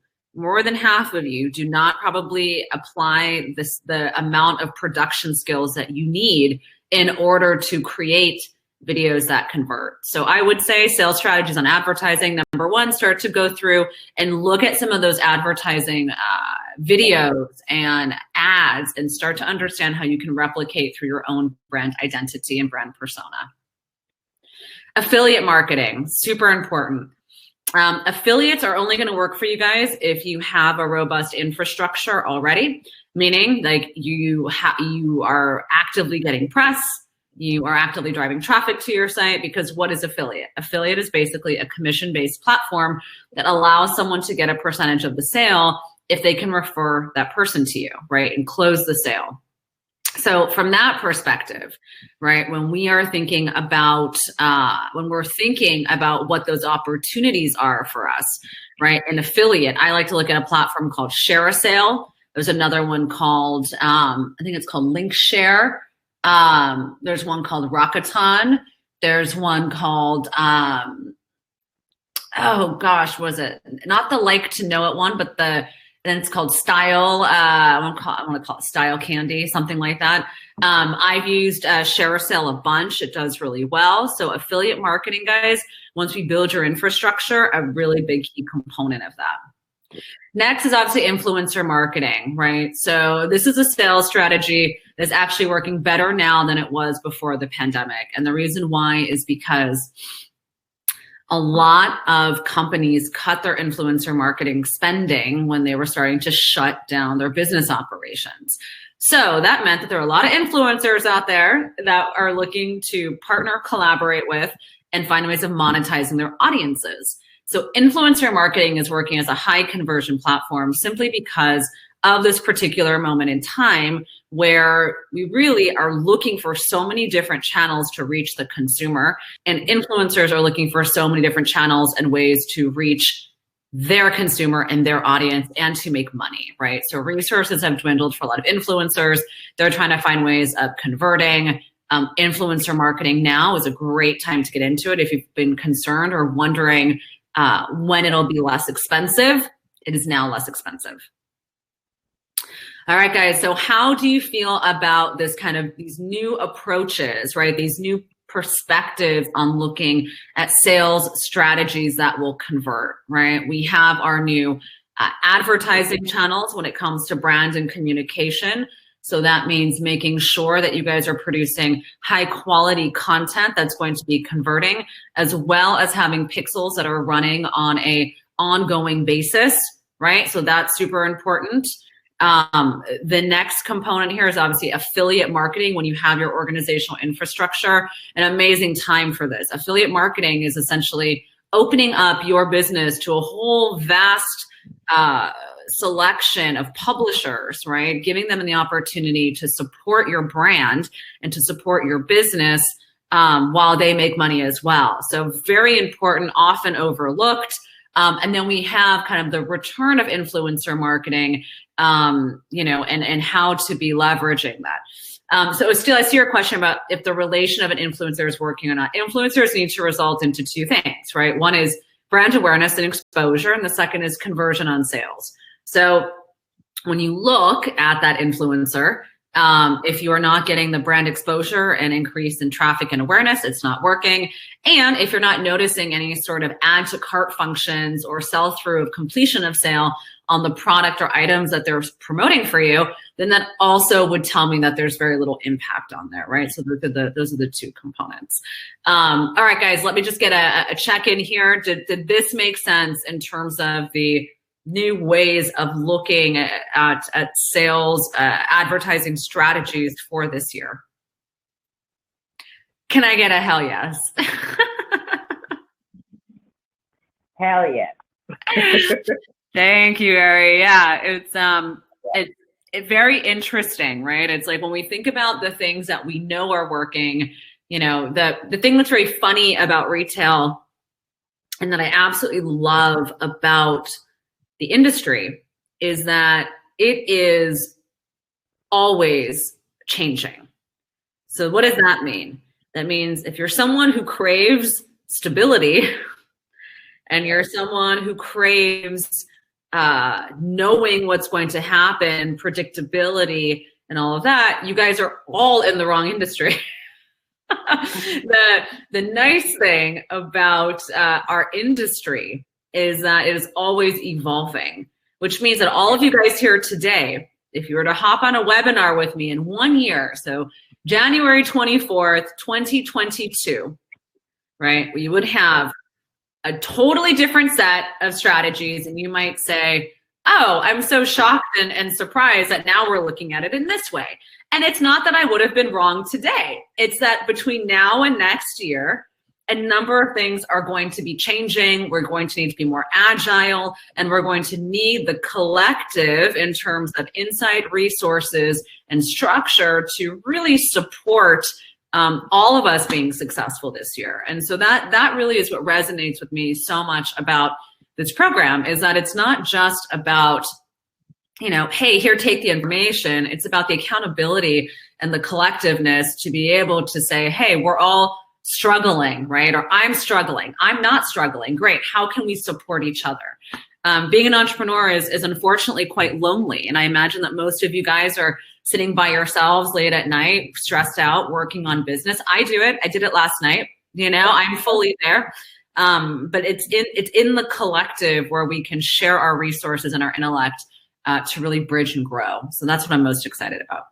do not probably apply the amount of production skills that you need in order to create videos that convert. So I would say sales strategies on advertising. Number one, start to go through and look at some of those advertising videos and ads and start to understand how you can replicate through your own brand identity and brand persona. Affiliate marketing, super important. Affiliates are only going to work for you guys if you have a robust infrastructure already, meaning like you are actively getting press, you are actively driving traffic to your site, because what is affiliate? Affiliate is basically a commission-based platform that allows someone to get a percentage of the sale if they can refer that person to you, right, and close the sale. So from that perspective, right, when we are thinking about what those opportunities are for us, right, an affiliate, I like to look at a platform called Share a Sale. There's another one called, I think it's called Link Share. There's one called Rockathon. There's one called, was it not the Like to Know It one, but then it's called Style. I want to call it Style Candy, something like that. I've used Share a Sale a bunch. It does really well. So affiliate marketing, guys, once we build your infrastructure, a really big key component of that. Next is obviously influencer marketing, right? So this is a sales strategy that's actually working better now than it was before the pandemic. And the reason why is because a lot of companies cut their influencer marketing spending when they were starting to shut down their business operations. So that meant that there are a lot of influencers out there that are looking to partner, collaborate with, and find ways of monetizing their audiences. So influencer marketing is working as a high conversion platform simply because of this particular moment in time where we really are looking for so many different channels to reach the consumer, and influencers are looking for so many different channels and ways to reach their consumer and their audience and to make money, right? So resources have dwindled for a lot of influencers. They're trying to find ways of converting. Influencer marketing now is a great time to get into it. If you've been concerned or wondering when it'll be less expensive, it is now less expensive. All right, guys. So how do you feel about this kind of these new approaches, right? These new perspectives on looking at sales strategies that will convert, right? We have our new advertising channels when it comes to brand and communication. So that means making sure that you guys are producing high quality content that's going to be converting, as well as having pixels that are running on a ongoing basis, right? So that's super important. The next component here is obviously affiliate marketing. When you have your organizational infrastructure, an amazing time for this. Affiliate marketing is essentially opening up your business to a whole vast selection of publishers, right? Giving them the opportunity to support your brand and to support your business while they make money as well. So very important, often overlooked. And then we have kind of the return of influencer marketing, and how to be leveraging that. So still, I see your question about if the relation of an influencer is working or not. Influencers need to result into two things, right? One is brand awareness and exposure, and the second is conversion on sales. So when you look at that influencer, if you are not getting the brand exposure and increase in traffic and awareness, it's not working. And if you're not noticing any sort of add to cart functions or sell through of completion of sale on the product or items that they're promoting for you, then that also would tell me that there's very little impact on there, right? So those are the two components. All right, guys, let me just get a check in here. Did this make sense in terms of the new ways of looking at sales, advertising strategies for this year? Can I get a hell yes? Hell yes. Thank you, Ari. Yeah, it's very interesting, right? It's like when we think about the things that we know are working, the thing that's very funny about retail and that I absolutely love about the industry is that it is always changing. So what does that mean? That means if you're someone who craves stability and you're someone who craves knowing what's going to happen, predictability, and all of that, you guys are all in the wrong industry. The nice thing about our industry is that it is always evolving, which means that all of you guys here today, if you were to hop on a webinar with me in 1 year, so January 24th, 2022, right, you would have a totally different set of strategies, and you might say, oh, I'm so shocked and surprised that now we're looking at it in this way. And it's not that I would have been wrong today. It's that between now and next year, a number of things are going to be changing. We're going to need to be more agile, and we're going to need the collective in terms of insight, resources, and structure to really support all of us being successful this year. And so that really is what resonates with me so much about this program, is that it's not just about, hey, here, take the information. It's about the accountability and the collectiveness to be able to say, hey, we're all struggling, right? Or I'm struggling. I'm not struggling. Great. How can we support each other? Being an entrepreneur is unfortunately quite lonely. And I imagine that most of you guys are sitting by yourselves late at night, stressed out, working on business. I do it. I did it last night. I'm fully there. But it's in the collective where we can share our resources and our intellect to really bridge and grow. So that's what I'm most excited about.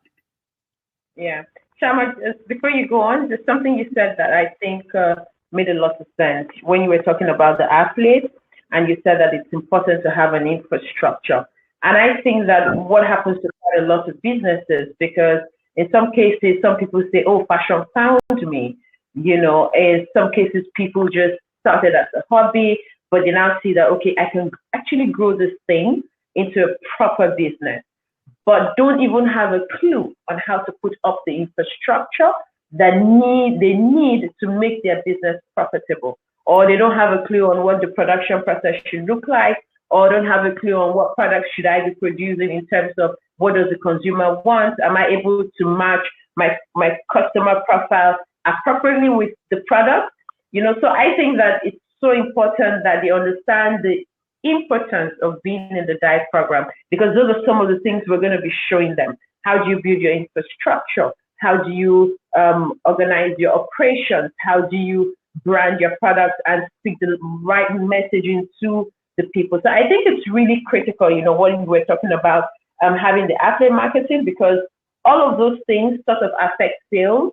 Yeah. Syama, before you go on, there's something you said that I think made a lot of sense when you were talking about the athletes, and you said that it's important to have an infrastructure. And I think that what happens to quite a lot of businesses, because in some cases, some people say, oh, fashion found me. In some cases, people just started as a hobby, but they now see that, okay, I can actually grow this thing into a proper business, but don't even have a clue on how to put up the infrastructure that they need to make their business profitable. or they don't have a clue on what the production process should look like, or don't have a clue on what products should I be producing in terms of what does the consumer want? Am I able to match my customer profile appropriately with the product? So I think that it's so important that they understand the importance of being in the DIVE program, because those are some of the things we're going to be showing them. How do you build your infrastructure? How do you organize your operations? How do you brand your products and speak the right messaging to the people? So I think it's really critical, what we're talking about, having the affiliate marketing, because all of those things sort of affect sales.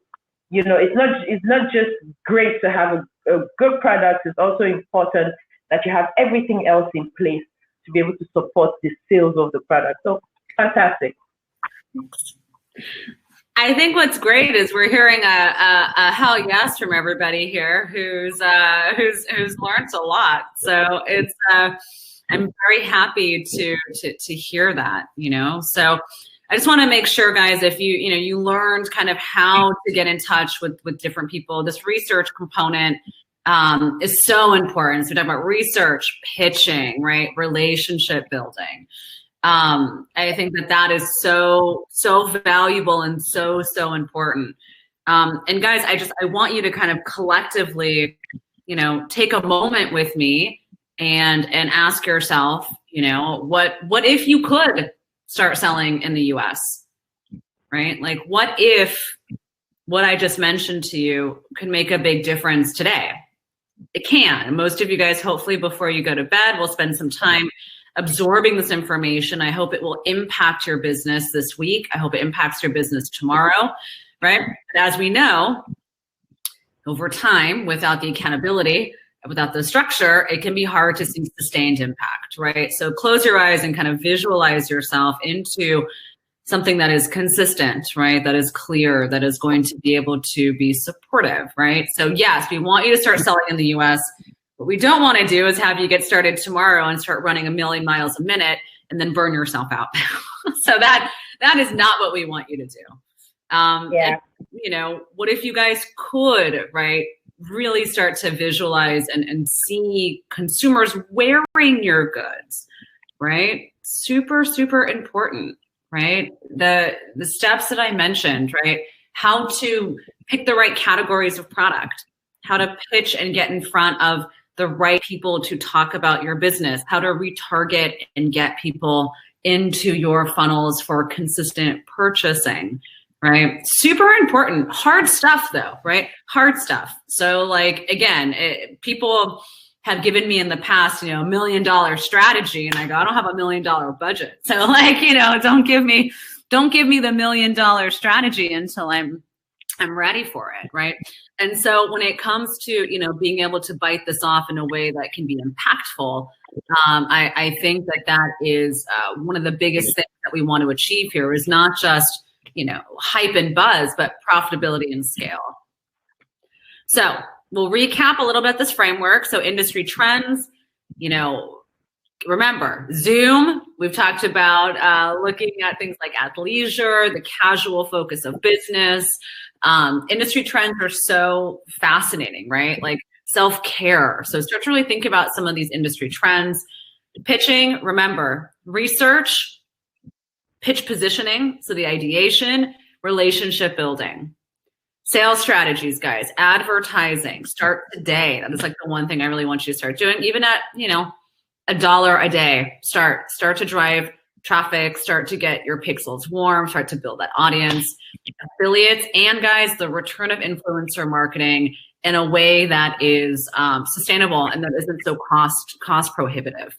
It's not just great to have a good product. It's also important that you have everything else in place to be able to support the sales of the product. So fantastic. I think what's great is we're hearing a hell yes from everybody here who's learned a lot. So it's I'm very happy to hear that. So I just want to make sure, guys, if you learned kind of how to get in touch with different people, this research component is so important. So we talk about research, pitching, right? Relationship building. I think that is so valuable and so important. And guys, I want you to kind of collectively, take a moment with me and ask yourself, what if you could start selling in the US, right? Like, what if what I just mentioned to you could make a big difference today? It can. Most of you guys, hopefully before you go to bed, will spend some time absorbing this information. I hope it will impact your business this week. I hope it impacts your business tomorrow, right? But as we know, over time, without the accountability, without the structure, it can be hard to see sustained impact, right? So close your eyes and kind of visualize yourself into something that is consistent, right? That is clear, that is going to be able to be supportive, right? So yes, we want you to start selling in the US. What we don't want to do is have you get started tomorrow and start running 1 million miles a minute and then burn yourself out. So that is not what we want you to do. And, what if you guys could, right, really start to visualize and see consumers wearing your goods, right? Super important, right? The steps that I mentioned, right? How to pick the right categories of product, how to pitch and get in front of the right people to talk about your business, how to retarget and get people into your funnels for consistent purchasing, right? Super important. Hard stuff though, right? Hard stuff. So like, again, people have given me in the past, $1 million strategy, and I go, I don't have $1 million budget. So like, don't give me the $1 million strategy until I'm ready for it, right? And so when it comes to, being able to bite this off in a way that can be impactful, I think that is one of the biggest things that we want to achieve here is not just, hype and buzz, but profitability and scale. So we'll recap a little bit this framework. So industry trends, remember Zoom, we've talked about looking at things like athleisure, the casual focus of business. Industry trends are so fascinating, right? Like self-care. So start to really think about some of these industry trends. Pitching, remember, research, pitch positioning, so the ideation, relationship building. Sales strategies, guys, advertising, start today. That is like the one thing I really want you to start doing. Even at, $1 a day, start to drive traffic, start to get your pixels warm, start to build that audience. Affiliates, and guys, the return of influencer marketing in a way that is sustainable and that isn't so cost prohibitive.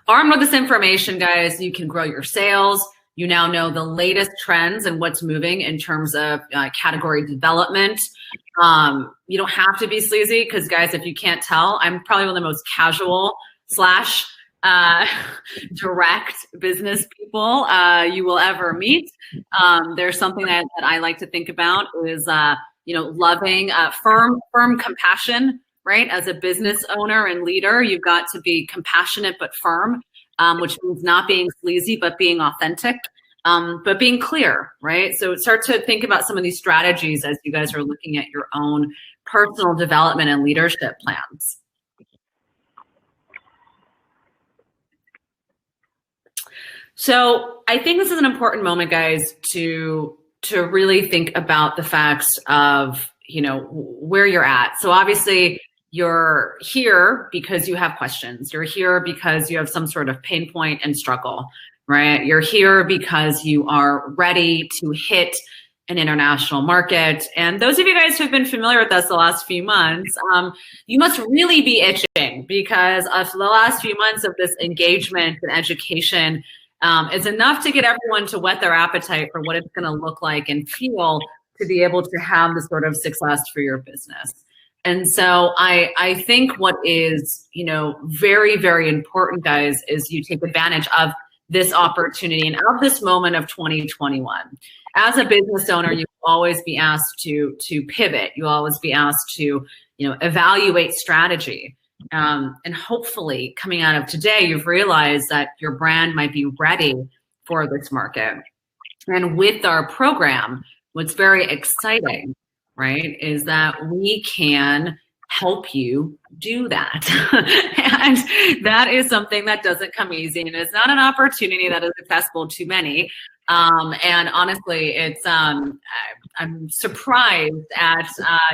Armed with this information, guys, you can grow your sales. You now know the latest trends and what's moving in terms of category development. You don't have to be sleazy because, guys, if you can't tell, I'm probably one of the most casual / direct business people you will ever meet. There's something that I like to think about is, loving firm compassion, right? As a business owner and leader, you've got to be compassionate but firm, which means not being sleazy, but being authentic, but being clear, right? So start to think about some of these strategies as you guys are looking at your own personal development and leadership plans. So I think this is an important moment, guys, to really think about the facts of, you know, where you're at. So obviously you're here because you have questions. You're here because you have some sort of pain point and struggle, right? You're here because you are ready to hit an international market. And those of you guys who have been familiar with us the last few months, you must really be itching, because of the last few months of this engagement and education is enough to get everyone to whet their appetite for what it's going to look like and feel to be able to have the sort of success for your business. And so I think what is, you know, very, very important, guys, is you take advantage of this opportunity and of this moment of 2021. As a business owner, you will always be asked to pivot. You'll always be asked to, you know, evaluate strategy. And hopefully coming out of today, you've realized that your brand might be ready for this market. And with our program, what's very exciting, right, is that we can help you do that. And that is something that doesn't come easy, and it's not an opportunity that is accessible to many. And honestly, it's I'm surprised at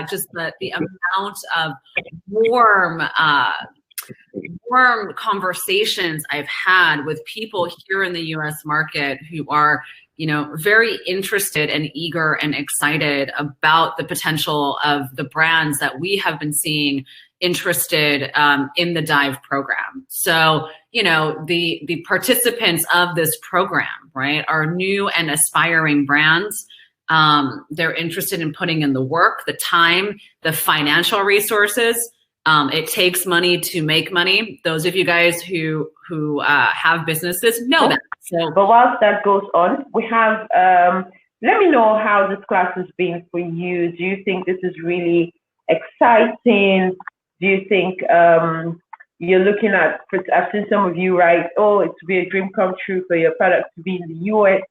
just the amount of warm conversations I've had with people here in the U.S. market who are, you know, very interested and eager and excited about the potential of the brands that we have been seeing interested in the Dive program. So, you know, the participants of this program, right, are new and aspiring brands. They're interested in putting in the work, the time, the financial resources. It takes money to make money. Those of you guys who have businesses know that. So, but whilst that goes on, we have, let me know how this class has been for you. Do you think this is really exciting? Do you think you're looking at, I've seen some of you write, oh, it would be a dream come true for your product to be in the US.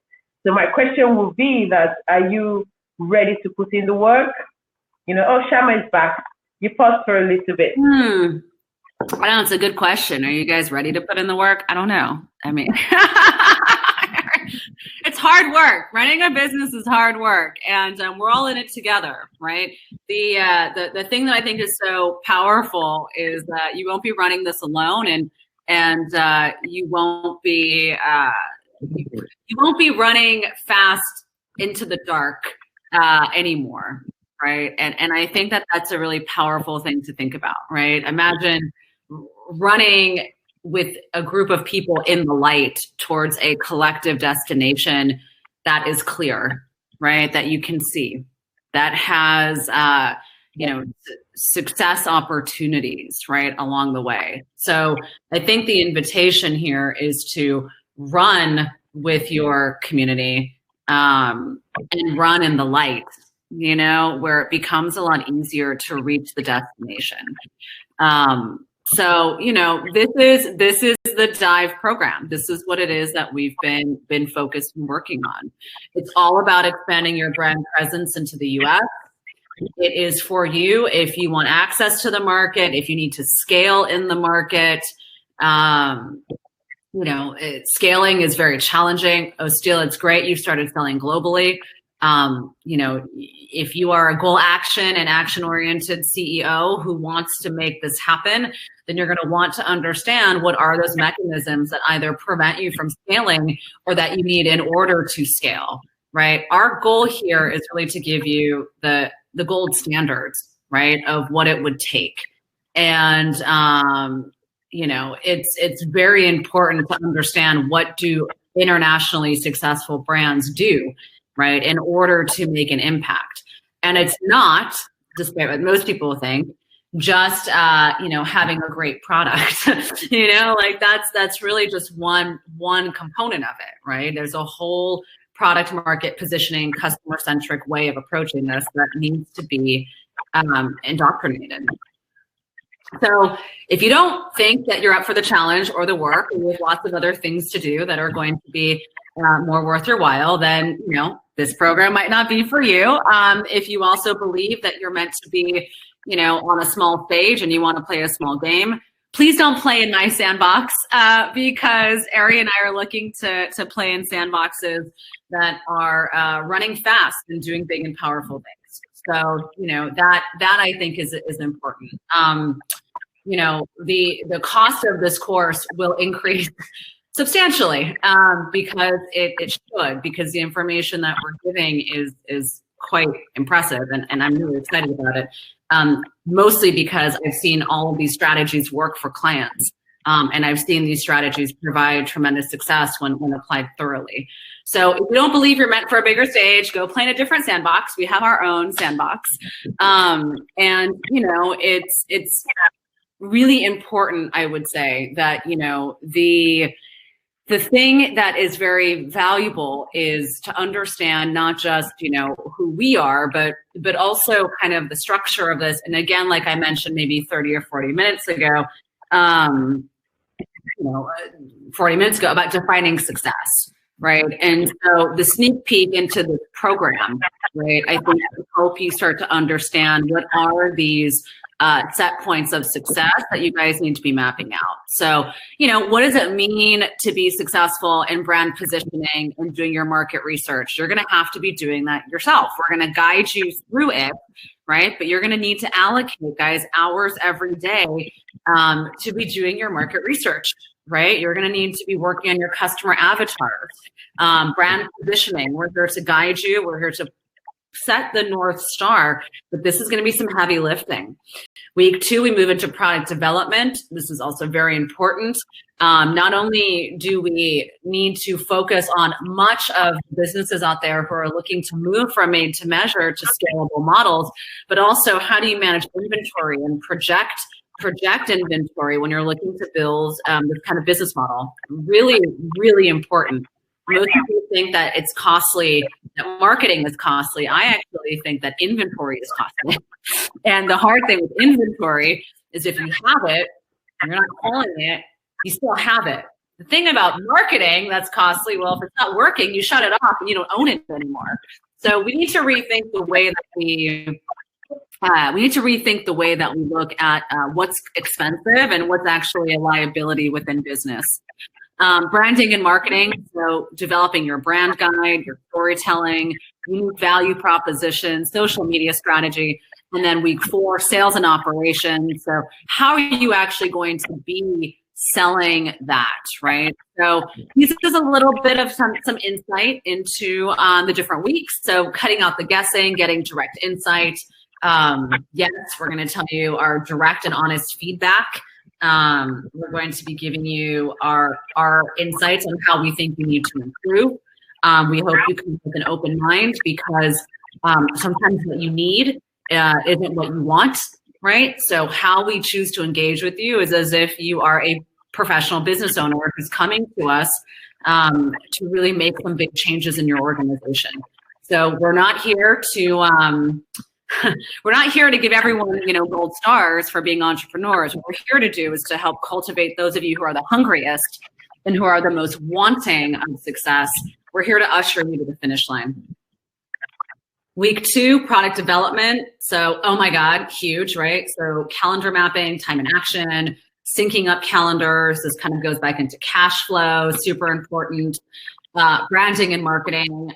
So my question will be that, are you ready to put in the work? You know, oh, Syama is back. You paused for a little bit. I know, it's a good question. Are you guys ready to put in the work? I don't know. I mean, it's hard work. Running a business is hard work, and we're all in it together, right? The thing that I think is so powerful is that you won't be running this alone, and you won't be running fast into the dark anymore. Right. And I think that that's a really powerful thing to think about, right? Imagine running with a group of people in the light towards a collective destination that is clear, right? That you can see, that has, you know, success opportunities, right, along the way. So I think the invitation here is to run with your community and run in the light, you know, where it becomes a lot easier to reach the destination. So, you know, this is the Dive program. This is what it is that we've been focused and working on. It's all about expanding your brand presence into the US. It is for you if you want access to the market, if you need to scale in the market. You know, scaling is very challenging. Oh, still, it's great you've started selling globally. You know, if you are a goal action and action-oriented CEO who wants to make this happen, then you're going to want to understand what are those mechanisms that either prevent you from scaling or that you need in order to scale, right? Our goal here is really to give you the gold standards, right, of what it would take. And, you know, it's very important to understand what do internationally successful brands do, right, in order to make an impact. And it's not, despite what most people think, just you know, having a great product. You know, like that's really just one component of it, right? There's a whole product market positioning, customer centric way of approaching this that needs to be indoctrinated. So if you don't think that you're up for the challenge or the work, and with lots of other things to do that are going to be more worth your while, then, this program might not be for you. If you also believe that you're meant to be, on a small stage and you want to play a small game, please don't play in my sandbox, because Ari and I are looking to play in sandboxes that are running fast and doing big and powerful things. So, that I think is important. The cost of this course will increase substantially, because it should, because the information that we're giving is quite impressive, and I'm really excited about it. Mostly because I've seen all of these strategies work for clients, and I've seen these strategies provide tremendous success when applied thoroughly. So if you don't believe you're meant for a bigger stage, go play in a different sandbox. We have our own sandbox, and it's really important, I would say, that the thing that is very valuable is to understand not just, who we are, but also kind of the structure of this. And again, like I mentioned, maybe 30 or 40 minutes ago, 40 minutes ago, about defining success, right? And so the sneak peek into the program, right, I think will help you start to understand what are these set points of success that you guys need to be mapping out. So, what does it mean to be successful in brand positioning and doing your market research? You're going to have to be doing that yourself. We're going to guide you through it, right? But you're going to need to allocate, guys, hours every day to be doing your market research, right? You're going to need to be working on your customer avatars, brand positioning. We're here to guide you. We're here to set the North Star, but this is going to be some heavy lifting. Week 2, we move into product development. This is also very important. Not only do we need to focus on much of businesses out there who are looking to move from made to measure to scalable models, but also how do you manage inventory and project inventory when you're looking to build this kind of business model. Really, really important. Most people think that it's costly, that marketing is costly. I actually think that inventory is costly. And the hard thing with inventory is if you have it, and you're not calling it, you still have it. The thing about marketing that's costly, well, if it's not working, you shut it off and you don't own it anymore. So we need to rethink the way that we look at what's expensive and what's actually a liability within business. Branding and marketing, so developing your brand guide, your storytelling, unique value proposition, social media strategy, and then week 4, sales and operations. So how are you actually going to be selling that, right? So this is a little bit of some insight into the different weeks. So cutting out the guessing, getting direct insight. Yes, we're going to tell you our direct and honest feedback. We're going to be giving you our insights on how we think you need to improve. We hope you come with an open mind, because sometimes what you need isn't what you want, right? So how we choose to engage with you is as if you are a professional business owner who's coming to us to really make some big changes in your organization. So we're not here to give everyone, gold stars for being entrepreneurs. What we're here to do is to help cultivate those of you who are the hungriest and who are the most wanting of success. We're here to usher you to the finish line. Week 2, product development. So, oh my God, huge, right? So calendar mapping, time and action, syncing up calendars. This kind of goes back into cash flow, super important. Branding and marketing.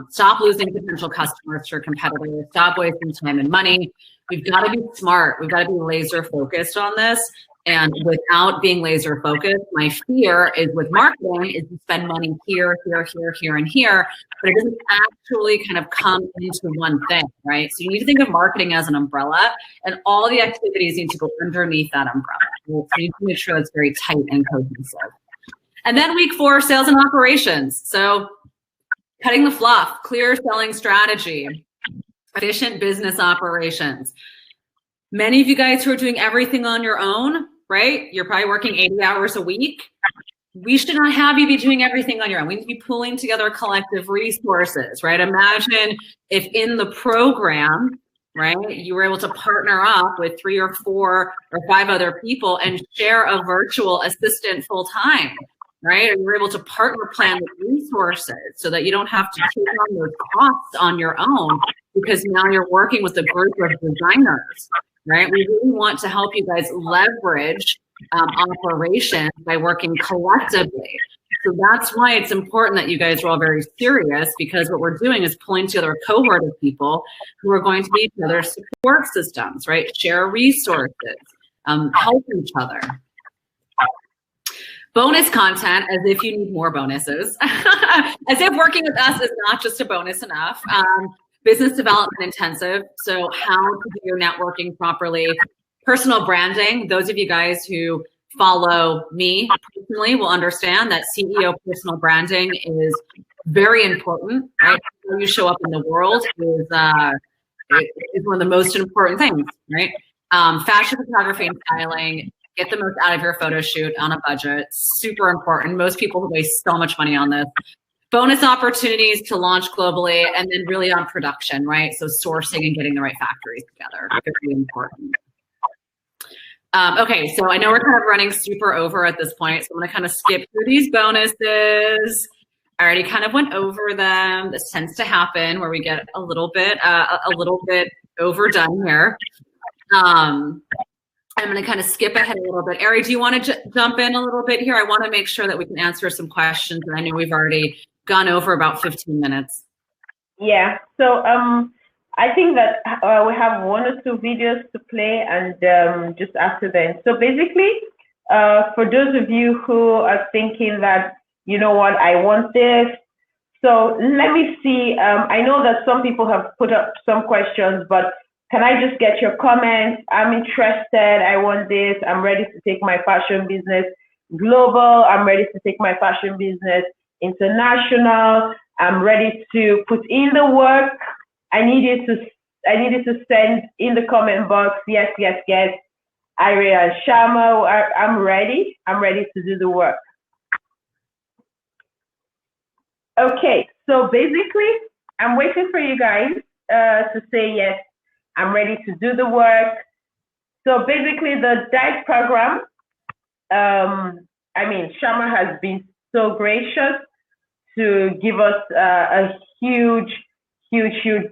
Stop losing potential customers to your competitors. Stop wasting time and money. We've got to be smart. We've got to be laser focused on this. And without being laser focused, my fear is with marketing is to spend money here, and here, but it doesn't actually kind of come into one thing, right? So you need to think of marketing as an umbrella, and all the activities need to go underneath that umbrella. So you need to make sure it's very tight and cohesive. And then week 4, sales and operations. So cutting the fluff, clear selling strategy, efficient business operations. Many of you guys who are doing everything on your own, right? You're probably working 80 hours a week. We should not have you be doing everything on your own. We need to be pulling together collective resources, right? Imagine if in the program, right, you were able to partner up with 3 or 4 or 5 other people and share a virtual assistant full time, right? And you're able to partner plan with resources so that you don't have to take on those costs on your own, because now you're working with a group of designers, right? We really want to help you guys leverage operations by working collectively. So that's why it's important that you guys are all very serious, because what we're doing is pulling together a cohort of people who are going to be each other's support systems, right? Share resources, help each other. Bonus content, as if you need more bonuses. As if working with us is not just a bonus enough. Business development intensive, so how to do your networking properly. Personal branding, those of you guys who follow me personally will understand that CEO personal branding is very important, right? How you show up in the world is one of the most important things, right? Fashion photography and styling, get the most out of your photo shoot on a budget, super important. Most people waste so much money on this. Bonus opportunities to launch globally, and then really on production, right? So sourcing and getting the right factories together, very important. Okay, so I know we're kind of running super over at this point, so I'm gonna kind of skip through these bonuses. I already kind of went over them. This tends to happen where we get a little bit overdone here. I'm going to kind of skip ahead a little bit. Ari, do you want to jump in a little bit here? I want to make sure that we can answer some questions, and I know we've already gone over about 15 minutes. Yeah, so I think that we have 1 or 2 videos to play, and just after then. So basically, for those of you who are thinking that, you know what, I want this. So let me see. I know that some people have put up some questions, but can I just get your comments? I'm interested. I want this. I'm ready to take my fashion business global. I'm ready to take my fashion business international. I'm ready to put in the work. I need you to send in the comment box. Yes, yes, yes. Iria and Syama, I'm ready. I'm ready to do the work. Okay, so basically, I'm waiting for you guys to say yes. I'm ready to do the work. So basically, the diet program, Syama has been so gracious to give us a huge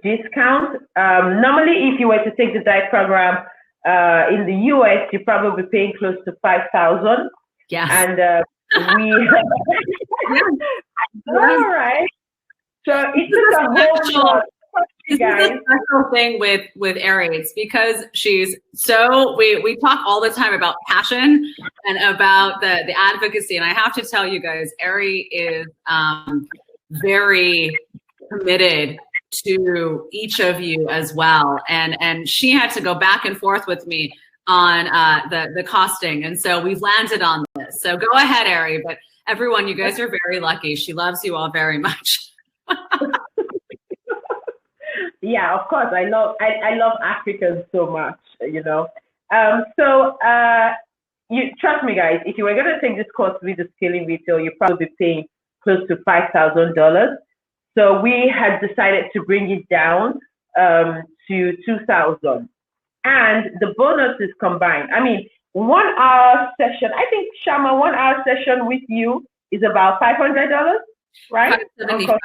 discount. Normally, if you were to take the diet program in the US, you're probably paying close to $5,000. Yes. And we, all right. So it's a whole lot. This is a special thing with Aries, because she's so, we talk all the time about passion and about the advocacy. And I have to tell you guys, Aries is very committed to each of you as well. And she had to go back and forth with me on the costing. And so we've landed on this. So go ahead, Aries. But everyone, you guys are very lucky. She loves you all very much. Yeah, of course. I love Africans so much, you know. You trust me, guys. If you were gonna take this course with the scaling retail, you're probably paying close to $5,000. So we had decided to bring it down to $2,000, and the bonus is combined. I mean, 1 hour session. I think Syama, 1 hour session with you is about $500, right? $575.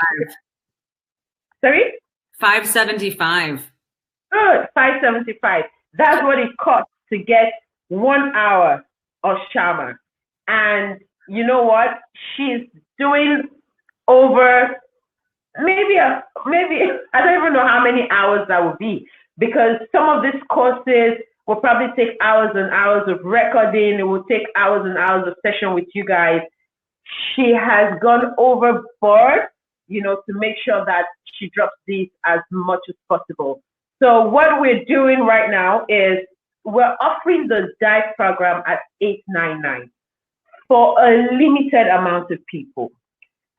Sorry. $575. Good, $575. That's what it costs to get 1 hour of Syama. And you know what? She's doing over maybe I don't even know how many hours that would be, because some of these courses will probably take hours and hours of recording. It will take hours and hours of session with you guys. She has gone overboard, you know, to make sure that she drops this as much as possible. So what we're doing right now is we're offering the dive program at $899 for a limited amount of people.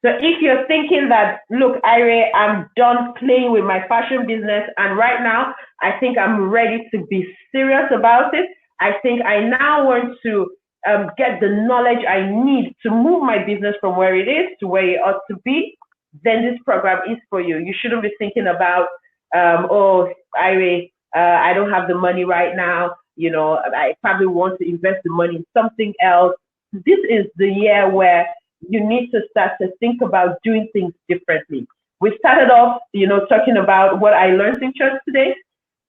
So if you're thinking that, look, Ira, I'm done playing with my fashion business, and right now I think I'm ready to be serious about it. I think I now want to get the knowledge I need to move my business from where it is to where it ought to be. Then this program is for you. You shouldn't be thinking about, oh, Ira, I don't have the money right now. You know, I probably want to invest the money in something else. This is the year where you need to start to think about doing things differently. We started off, talking about what I learned in church today.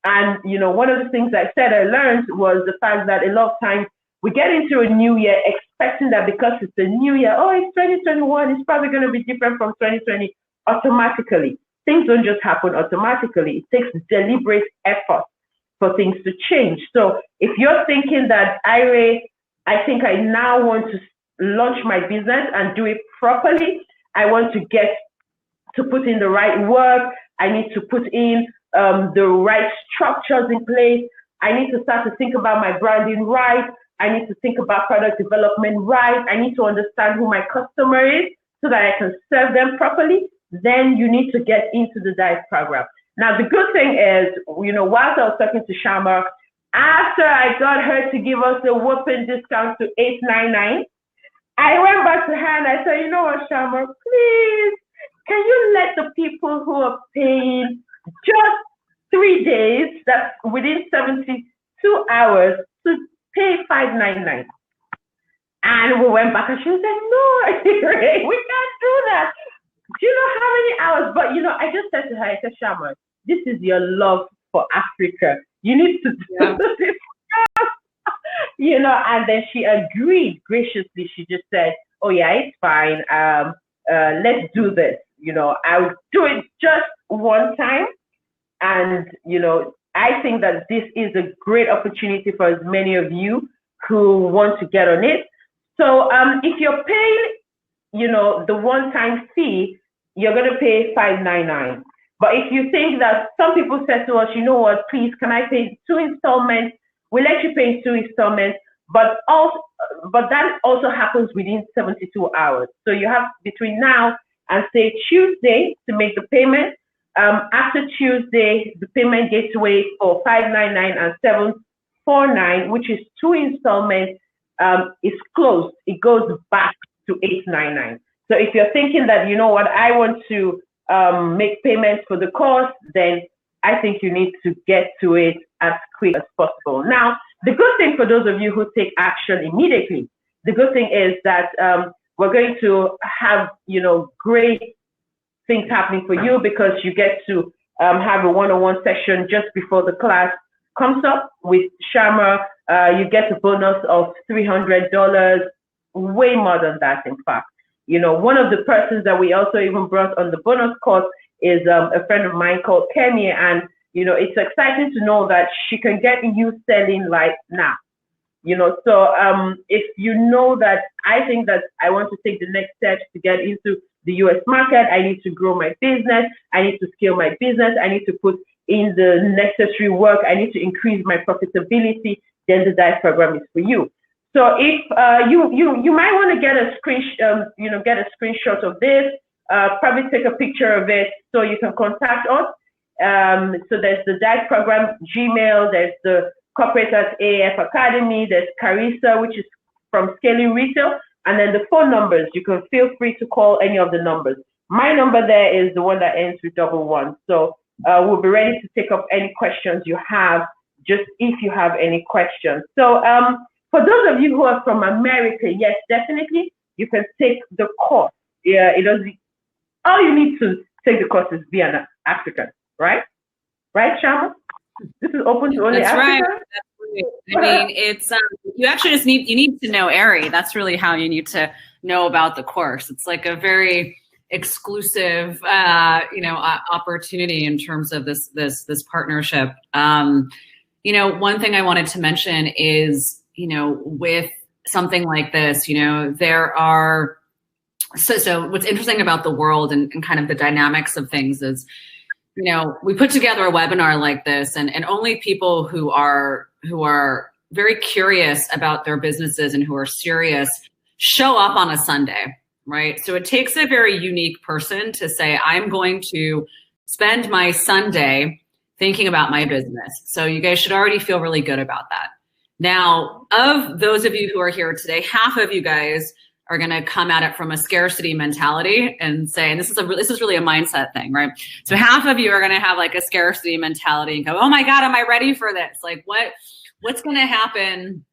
And, one of the things I said I learned was the fact that a lot of times we get into a new year expecting that because it's a new year, it's 2021, it's probably going to be different from 2020 automatically. Things don't just happen automatically. It takes deliberate effort for things to change. So if you're thinking that, I think I now want to launch my business and do it properly, I want to get to put in the right work, I need to put in the right structures in place, I need to start to think about my branding right, I need to think about product development right, I need to understand who my customer is so that I can serve them properly, then you need to get into the diet program. Now, the good thing is, whilst I was talking to Syama, after I got her to give us a whopping discount to $899, I went back to her and I said, you know what, Syama, please, can you let the people who are paying just 3 days, that's within 72 hours, to pay $599? And we went back and she was like, no, we can't do that. Do you know how many hours? But, I just said to her, I said, Syama, this is your love for Africa. You need to do this. And then she agreed graciously. She just said, oh, yeah, it's fine. Let's do this. I'll do it just one time. And, I think that this is a great opportunity for as many of you who want to get on it. So if you're paying, the one-time fee, you're going to pay $599. But if you think that, some people said to us, you know what, please, can I pay 2 installments? We'll let you pay 2 installments, but that also happens within 72 hours. So you have between now and say Tuesday to make the payment. After Tuesday, the payment gateway for $599 and $749, which is 2 installments, is closed. It goes back to $899. So if you're thinking that, you know what, I want to make payments for the course, then I think you need to get to it as quick as possible. Now, the good thing for those of you who take action immediately, the good thing is that we're going to have, great things happening for you, because you get to have a one-on-one session just before the class comes up with Syama. You get a bonus of $300, way more than that, in fact. One of the persons that we also even brought on the bonus course is a friend of mine called Kemi, and it's exciting to know that she can get you selling like now. So if you know that I think that I want to take the next steps to get into the US market, I need to grow my business, I need to scale my business, I need to put in the necessary work, I need to increase my profitability, then the diet program is for you. So if you might want to get a screenshot of this, probably take a picture of it so you can contact us. So there's the diet program Gmail, there's the corporate at AF Academy, there's Carissa, which is from Scaling Retail, and then the phone numbers. You can feel free to call any of the numbers. My number there is the one that ends with 11. So we'll be ready to take up any questions you have, just if you have any questions. So for those of you who are from America, yes, definitely, you can take the course. Yeah, it doesn't. All you need to take the course is be an African, right? Right, Syama? This is open to only Africans? Right. That's right. I mean, it's you actually just need to know ARI. That's really how you need to know about the course. It's like a very exclusive, opportunity in terms of this partnership. One thing I wanted to mention is, with something like this, there are, so what's interesting about the world and kind of the dynamics of things is, we put together a webinar like this, and only people who are very curious about their businesses and who are serious show up on a Sunday, right? So it takes a very unique person to say, I'm going to spend my Sunday thinking about my business. So you guys should already feel really good about that. Now, of those of you who are here today, half of you guys are going to come at it from a scarcity mentality and say, and this is really a mindset thing, right? So half of you are going to have like a scarcity mentality and go, oh my God, am I ready for this? Like what's going to happen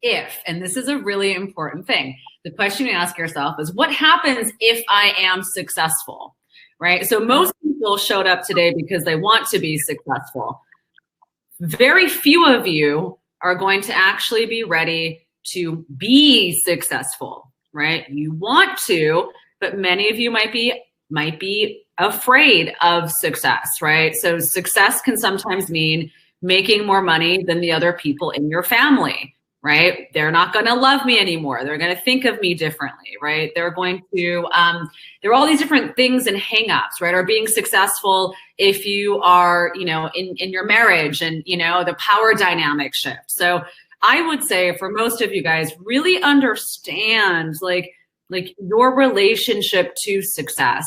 if, and this is a really important thing, the question you ask yourself is, what happens if I am successful, right? So most people showed up today because they want to be successful. Very few of you are going to actually be ready to be successful, right? You want to, but many of you might be afraid of success, right? So success can sometimes mean making more money than the other people in your family, right? They're not going to love me anymore. They're going to think of me differently, right? They're going to, there are all these different things and hangups, right? Or being successful if you are, you know, in your marriage and, you know, the power dynamic shift. So I would say for most of you guys, really understand like your relationship to success.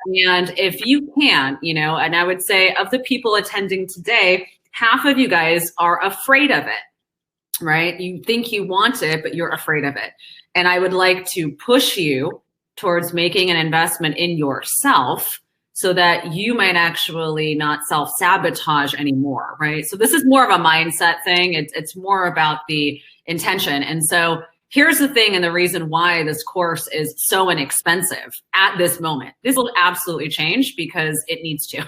And if you can, you know, and I would say of the people attending today, half of you guys are afraid of it, right? You think you want it, but you're afraid of it. And I would like to push you towards making an investment in yourself so that you might actually not self-sabotage anymore, right? So this is more of a mindset thing. It's more about the intention. And so here's the thing, and the reason why this course is so inexpensive at this moment. This will absolutely change because it needs to.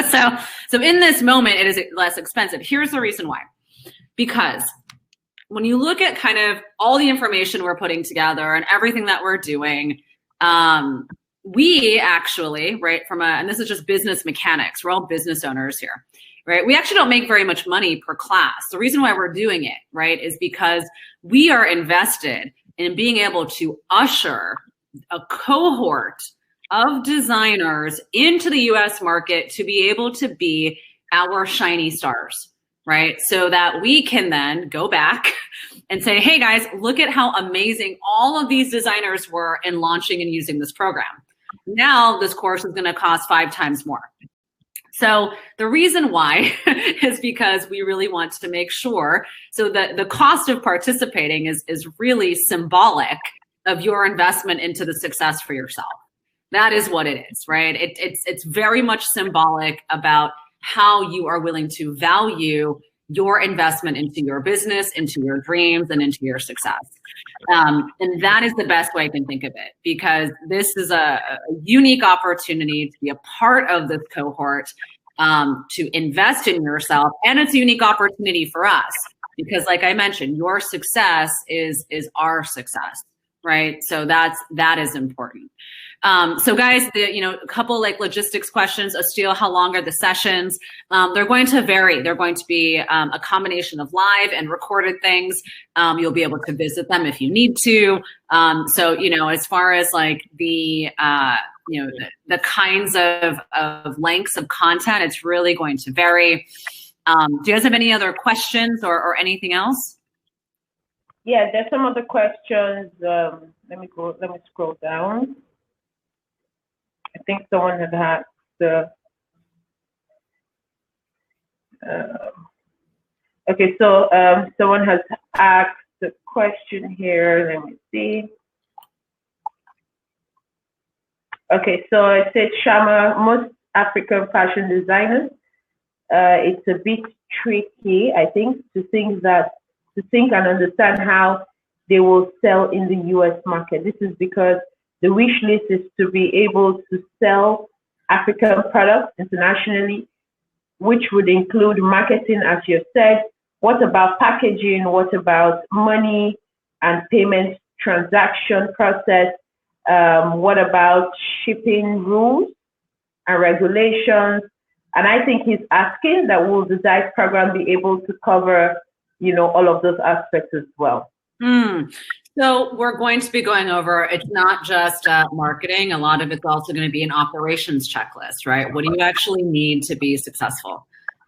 So in this moment, it is less expensive. Here's the reason why. Because when you look at kind of all the information we're putting together and everything that we're doing, we actually, right, and this is just business mechanics, we're all business owners here, right? We actually don't make very much money per class. The reason why we're doing it, right, is because we are invested in being able to usher a cohort of designers into the US market to be able to be our shiny stars, right? So that we can then go back and say, hey guys, look at how amazing all of these designers were in launching and using this program. Now this course is going to cost 5 times more. So the reason why is because we really want to make sure so that the cost of participating is really symbolic of your investment into the success for yourself. That is what it is, right? It's very much symbolic about how you are willing to value your investment into your business, into your dreams, and into your success. And that is the best way I can think of it, because this is a unique opportunity to be a part of this cohort, to invest in yourself. And it's a unique opportunity for us because, like I mentioned, your success is our success, right? So that is important. So guys, a couple like logistics questions. Asteel, how long are the sessions? They're going to vary. They're going to be a combination of live and recorded things. You'll be able to visit them if you need to. So, as far as like the kinds of lengths of content, it's really going to vary. Do you guys have any other questions or anything else? Yeah, there's some other questions. Let me scroll down. I think someone had asked okay, so someone has asked the question here. Let me see. Okay, so it said, Syama, most African fashion designers, it's a bit tricky, I think, to think and understand how they will sell in the US market. This is because the wish list is to be able to sell African products internationally, which would include marketing, as you said. What about packaging? What about money and payment transaction process? What about shipping rules and regulations? And I think he's asking that will the DICE program be able to cover, all of those aspects as well? So we're going to be going over, it's not just marketing. A lot of it's also going to be an operations checklist, right? What do you actually need to be successful?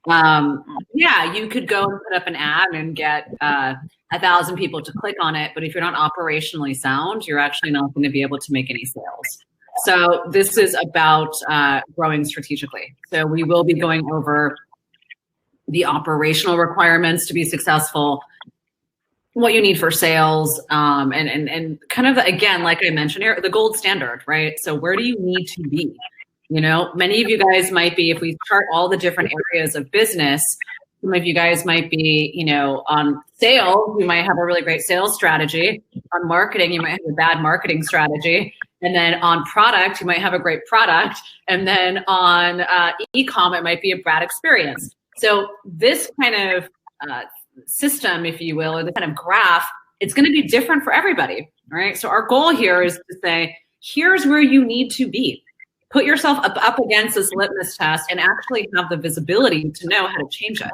Yeah, you could go and put up an ad and get 1,000 people to click on it. But if you're not operationally sound, you're actually not going to be able to make any sales. So this is about growing strategically. So we will be going over the operational requirements to be successful, what you need for sales, and kind of, again, like I mentioned here, the gold standard, right? So where do you need to be? Many of you guys might be, if we chart all the different areas of business, Some of you guys might be, on sales, you might have a really great sales strategy. On marketing, you might have a bad marketing strategy. And then on product, you might have a great product. And then on e-com, it might be a bad experience. So this kind of system, if you will, or the kind of graph, it's going to be different for everybody, right? So our goal here is to say, here's where you need to be. Put yourself up against this litmus test and actually have the visibility to know how to change it.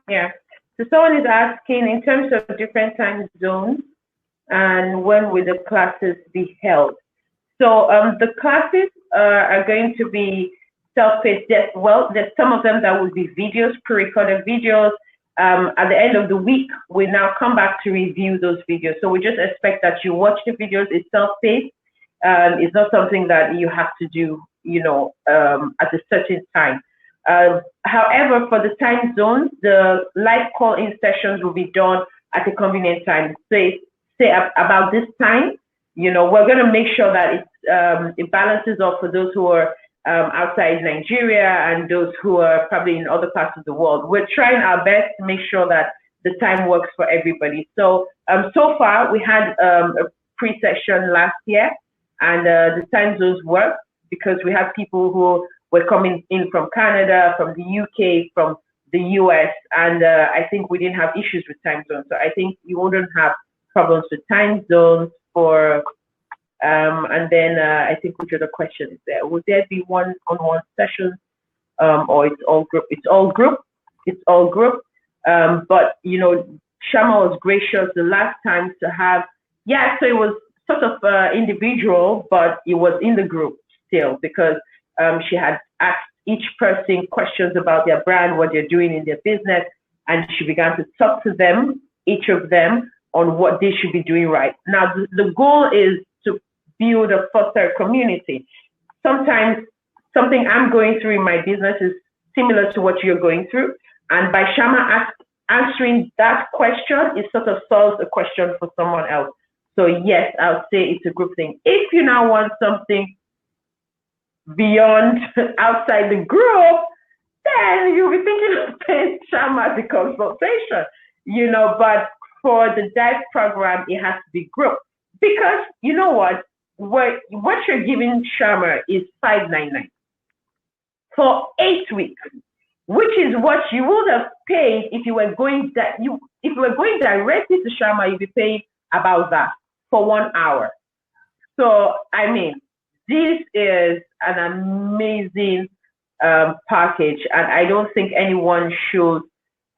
Yeah. So someone is asking, in terms of different time zones, and when will the classes be held? So the classes are going to be self-paced. Well, there's some of them that will be videos, pre-recorded videos. At the end of the week, we now come back to review those videos. So we just expect that you watch the videos. It's self-paced. It's not something that you have to do, at a certain time. However, for the time zones, the live call-in sessions will be done at a convenient time. Say about this time, we're going to make sure that it balances off for those who are outside Nigeria and those who are probably in other parts of the world. We're trying our best to make sure that the time works for everybody. So far, we had a pre-session last year, and the time zones work because we have people who were coming in from Canada, from the UK, from the US, and I think we didn't have issues with time zones. So I think you wouldn't have problems with time zones for, and then I think which other question is there? Would there be one-on-one sessions, or it's all group? It's all group. It's all group. But Syama was gracious the last time to have, so it was sort of individual, but it was in the group still because she had asked each person questions about their brand, what they're doing in their business, and she began to talk to them, each of them, on what they should be doing right. Now, the goal is to build a foster community. Sometimes something I'm going through in my business is similar to what you're going through, and by Syama answering that question, it sort of solves a question for someone else. So yes, I'll say it's a group thing. If you now want something beyond, outside the group, then you'll be thinking of paying Syama the consultation, but for the dive program, it has to be group. Because you know what you're giving Syama is $599 for 8 weeks, which is what you would have paid if you were going directly to Syama. You'd be paying about that for 1 hour. So I mean, this is an amazing package, and I don't think anyone should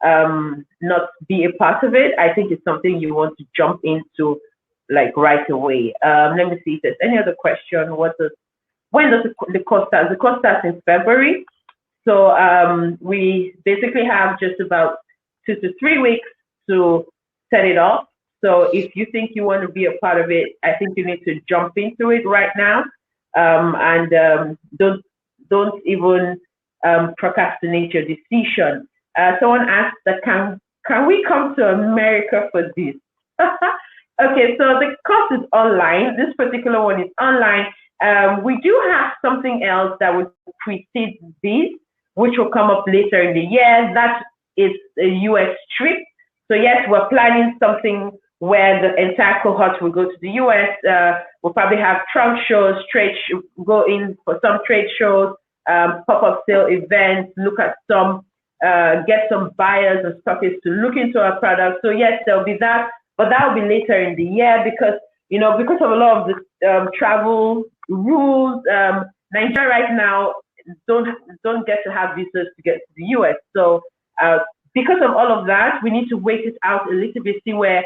not be a part of it. I think it's something you want to jump into like right away. Let me see if there's any other question. When does the course start? The course starts in February. So we basically have just about 2 to 3 weeks to set it up. So if you think you want to be a part of it, I think you need to jump into it right now, and don't even procrastinate your decision. Someone asked that can we come to America for this? Okay, so the course is online. This particular one is online. We do have something else that would precede this, which will come up later in the year. That is a US trip. So yes, we're planning something where the entire cohort will go to the US. We'll probably have trunk shows, go in for some trade shows, pop-up sale events, look at some, get some buyers and stockists to look into our products. So yes, there'll be that, but that will be later in the year because of a lot of the travel rules, Nigeria right now don't get to have visas to get to the US. So because of all of that, we need to wait it out a little bit, see where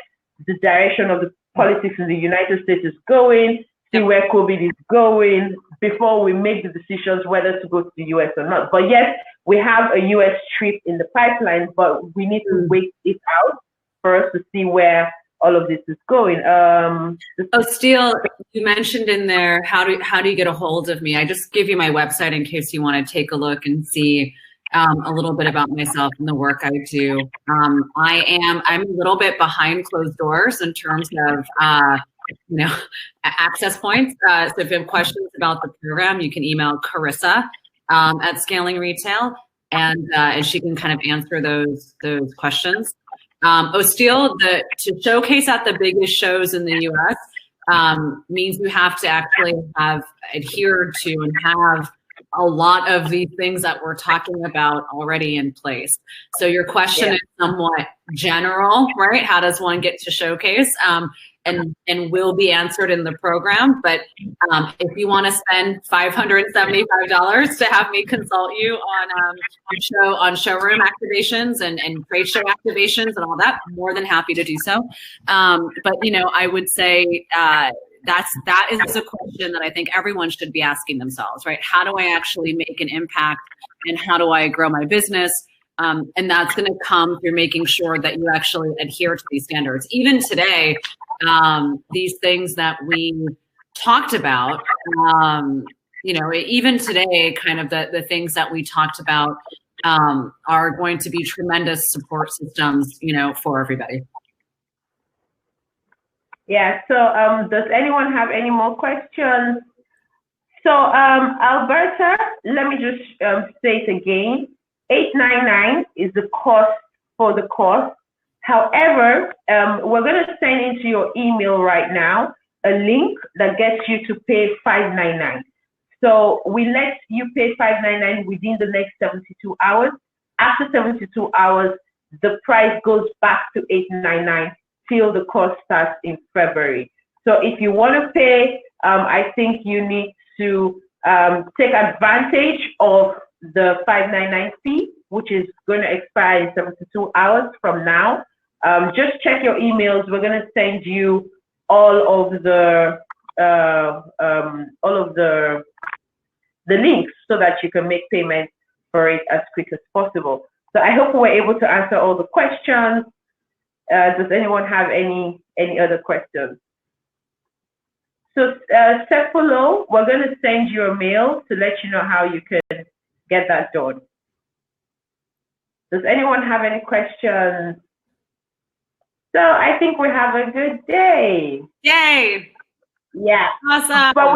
the direction of the politics in the United States is going, see where COVID is going before we make the decisions whether to go to the US or not. But yes, we have a US trip in the pipeline, but we need to wait it out for us to see where all of this is going. Steele, you mentioned in there, how do you get a hold of me? I just give you my website in case you want to take a look and see a little bit about myself and the work I do. I'm a little bit behind closed doors in terms of access points. So if you have questions about the program, you can email Carissa at Scaling Retail. and she can kind of answer those questions. Steele, to showcase at the biggest shows in the U.S. Means you have to actually have adhered to and have a lot of these things that we're talking about already in place. So your question is somewhat general, right? How does one get to showcase? And will be answered in the program. But if you want to spend $575 to have me consult you on showroom activations and trade show activations and all that, more than happy to do so. But I would say that is a question that I think everyone should be asking themselves, right? How do I actually make an impact, and how do I grow my business? And that's going to come through making sure that you actually adhere to these standards. Even today, these things that we talked about, even today, kind of the things that we talked about are going to be tremendous support systems, for everybody. Yeah, so does anyone have any more questions? So Alberta, let me just say it again. $899 is the cost for the course. However, we're going to send into your email right now a link that gets you to pay $599. So we let you pay $599 within the next 72 hours. After 72 hours, the price goes back to $899 till the course starts in February. So if you want to pay, I think you need to take advantage of the $599 fee, which is going to expire in 72 hours from now. Just check your emails. We're going to send you all of the links so that you can make payment for it as quick as possible. So I hope we were able to answer all the questions. Does anyone have any other questions? So Sepolo, we're going to send you a mail to let you know how you can get that done. Does anyone have any questions? So I think we have a good day. Yay! Yeah. Awesome. But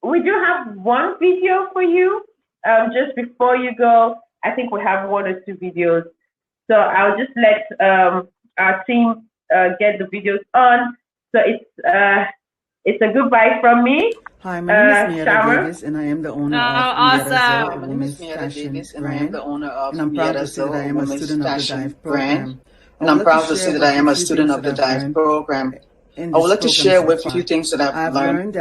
we do have one video for you. Just before you go, I think we have 1 or 2 videos. So I'll just let our team get the videos on. So it's a goodbye from me. Hi, my name is Meagher Davis, and I am the owner of awesome. a women's fashion brand. And I'm proud to say that I am a student of the DIVE program. And I'm proud to say that I am a student of the DIVE program. I would like to share with you a few things that I've learned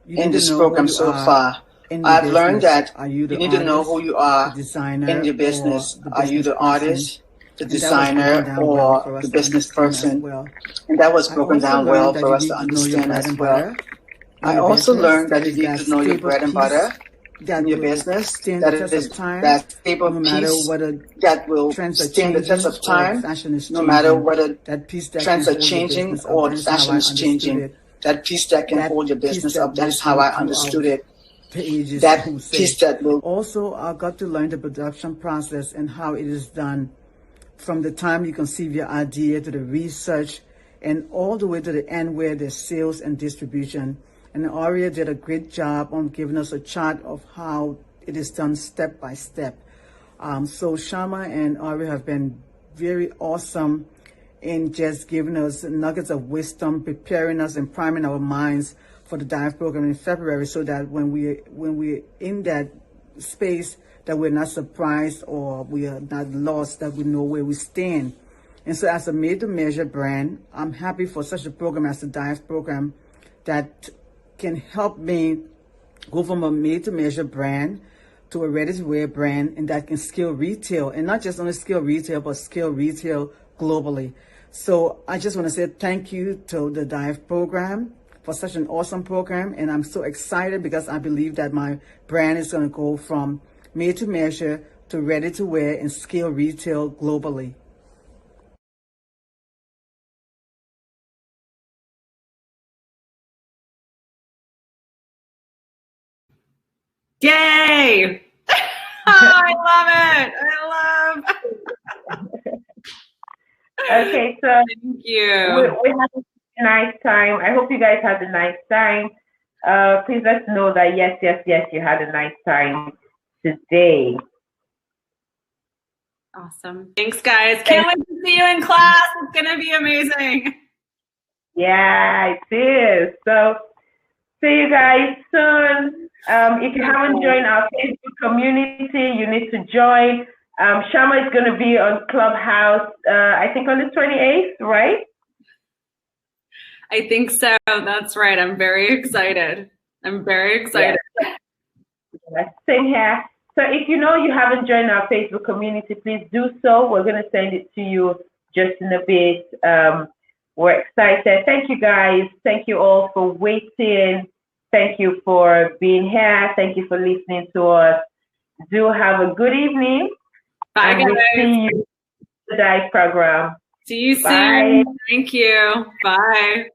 in this program so far. I've learned that you need to know who you are in your business. Are you the artist, the designer, or the business person? And that was broken down well for us to understand as well. I also learned that you need to know your bread and butter in your business, that is that stable piece that will stand the test of time, no matter whether trends are changing or the fashion is changing. That piece that can hold your business up, that is how I understood it. That piece that will... Also, I got to learn the production process and how it is done, from the time you conceive your idea to the research and all the way to the end where there's sales and distribution. And Aria did a great job on giving us a chart of how it is done step by step. So Syama and Aria have been very awesome in just giving us nuggets of wisdom, preparing us and priming our minds for the DIVE program in February, so that when we're in that space, that we're not surprised or we are not lost, that we know where we stand. And so as a made-to-measure brand, I'm happy for such a program as the DIVE program that can help me go from a made-to-measure brand to a ready-to-wear brand, and that can scale retail, and not just only scale retail, but scale retail globally. So I just want to say thank you to the DIVE program for such an awesome program, and I'm so excited because I believe that my brand is going to go from made-to-measure to ready-to-wear and scale retail globally. Yay! I love it. I love. Okay, so thank you. We had a nice time. I hope you guys had a nice time. Please let us know that yes, you had a nice time today. Awesome. Thanks, guys. Can't wait to see you in class. It's going to be amazing. Yeah, it is. So see you guys soon. If you haven't joined our Facebook community, you need to join. Syama is going to be on Clubhouse, I think on the 28th, right? I think so. That's right. I'm very excited. Yeah. Same here. So if you know you haven't joined our Facebook community, please do so. We're going to send it to you just in a bit. We're excited. Thank you, guys. Thank you all for waiting. Thank you for being here. Thank you for listening to us. Do have a good evening. Bye, guys. We'll see you in the DIVE program. See you soon. Bye. Thank you. Bye.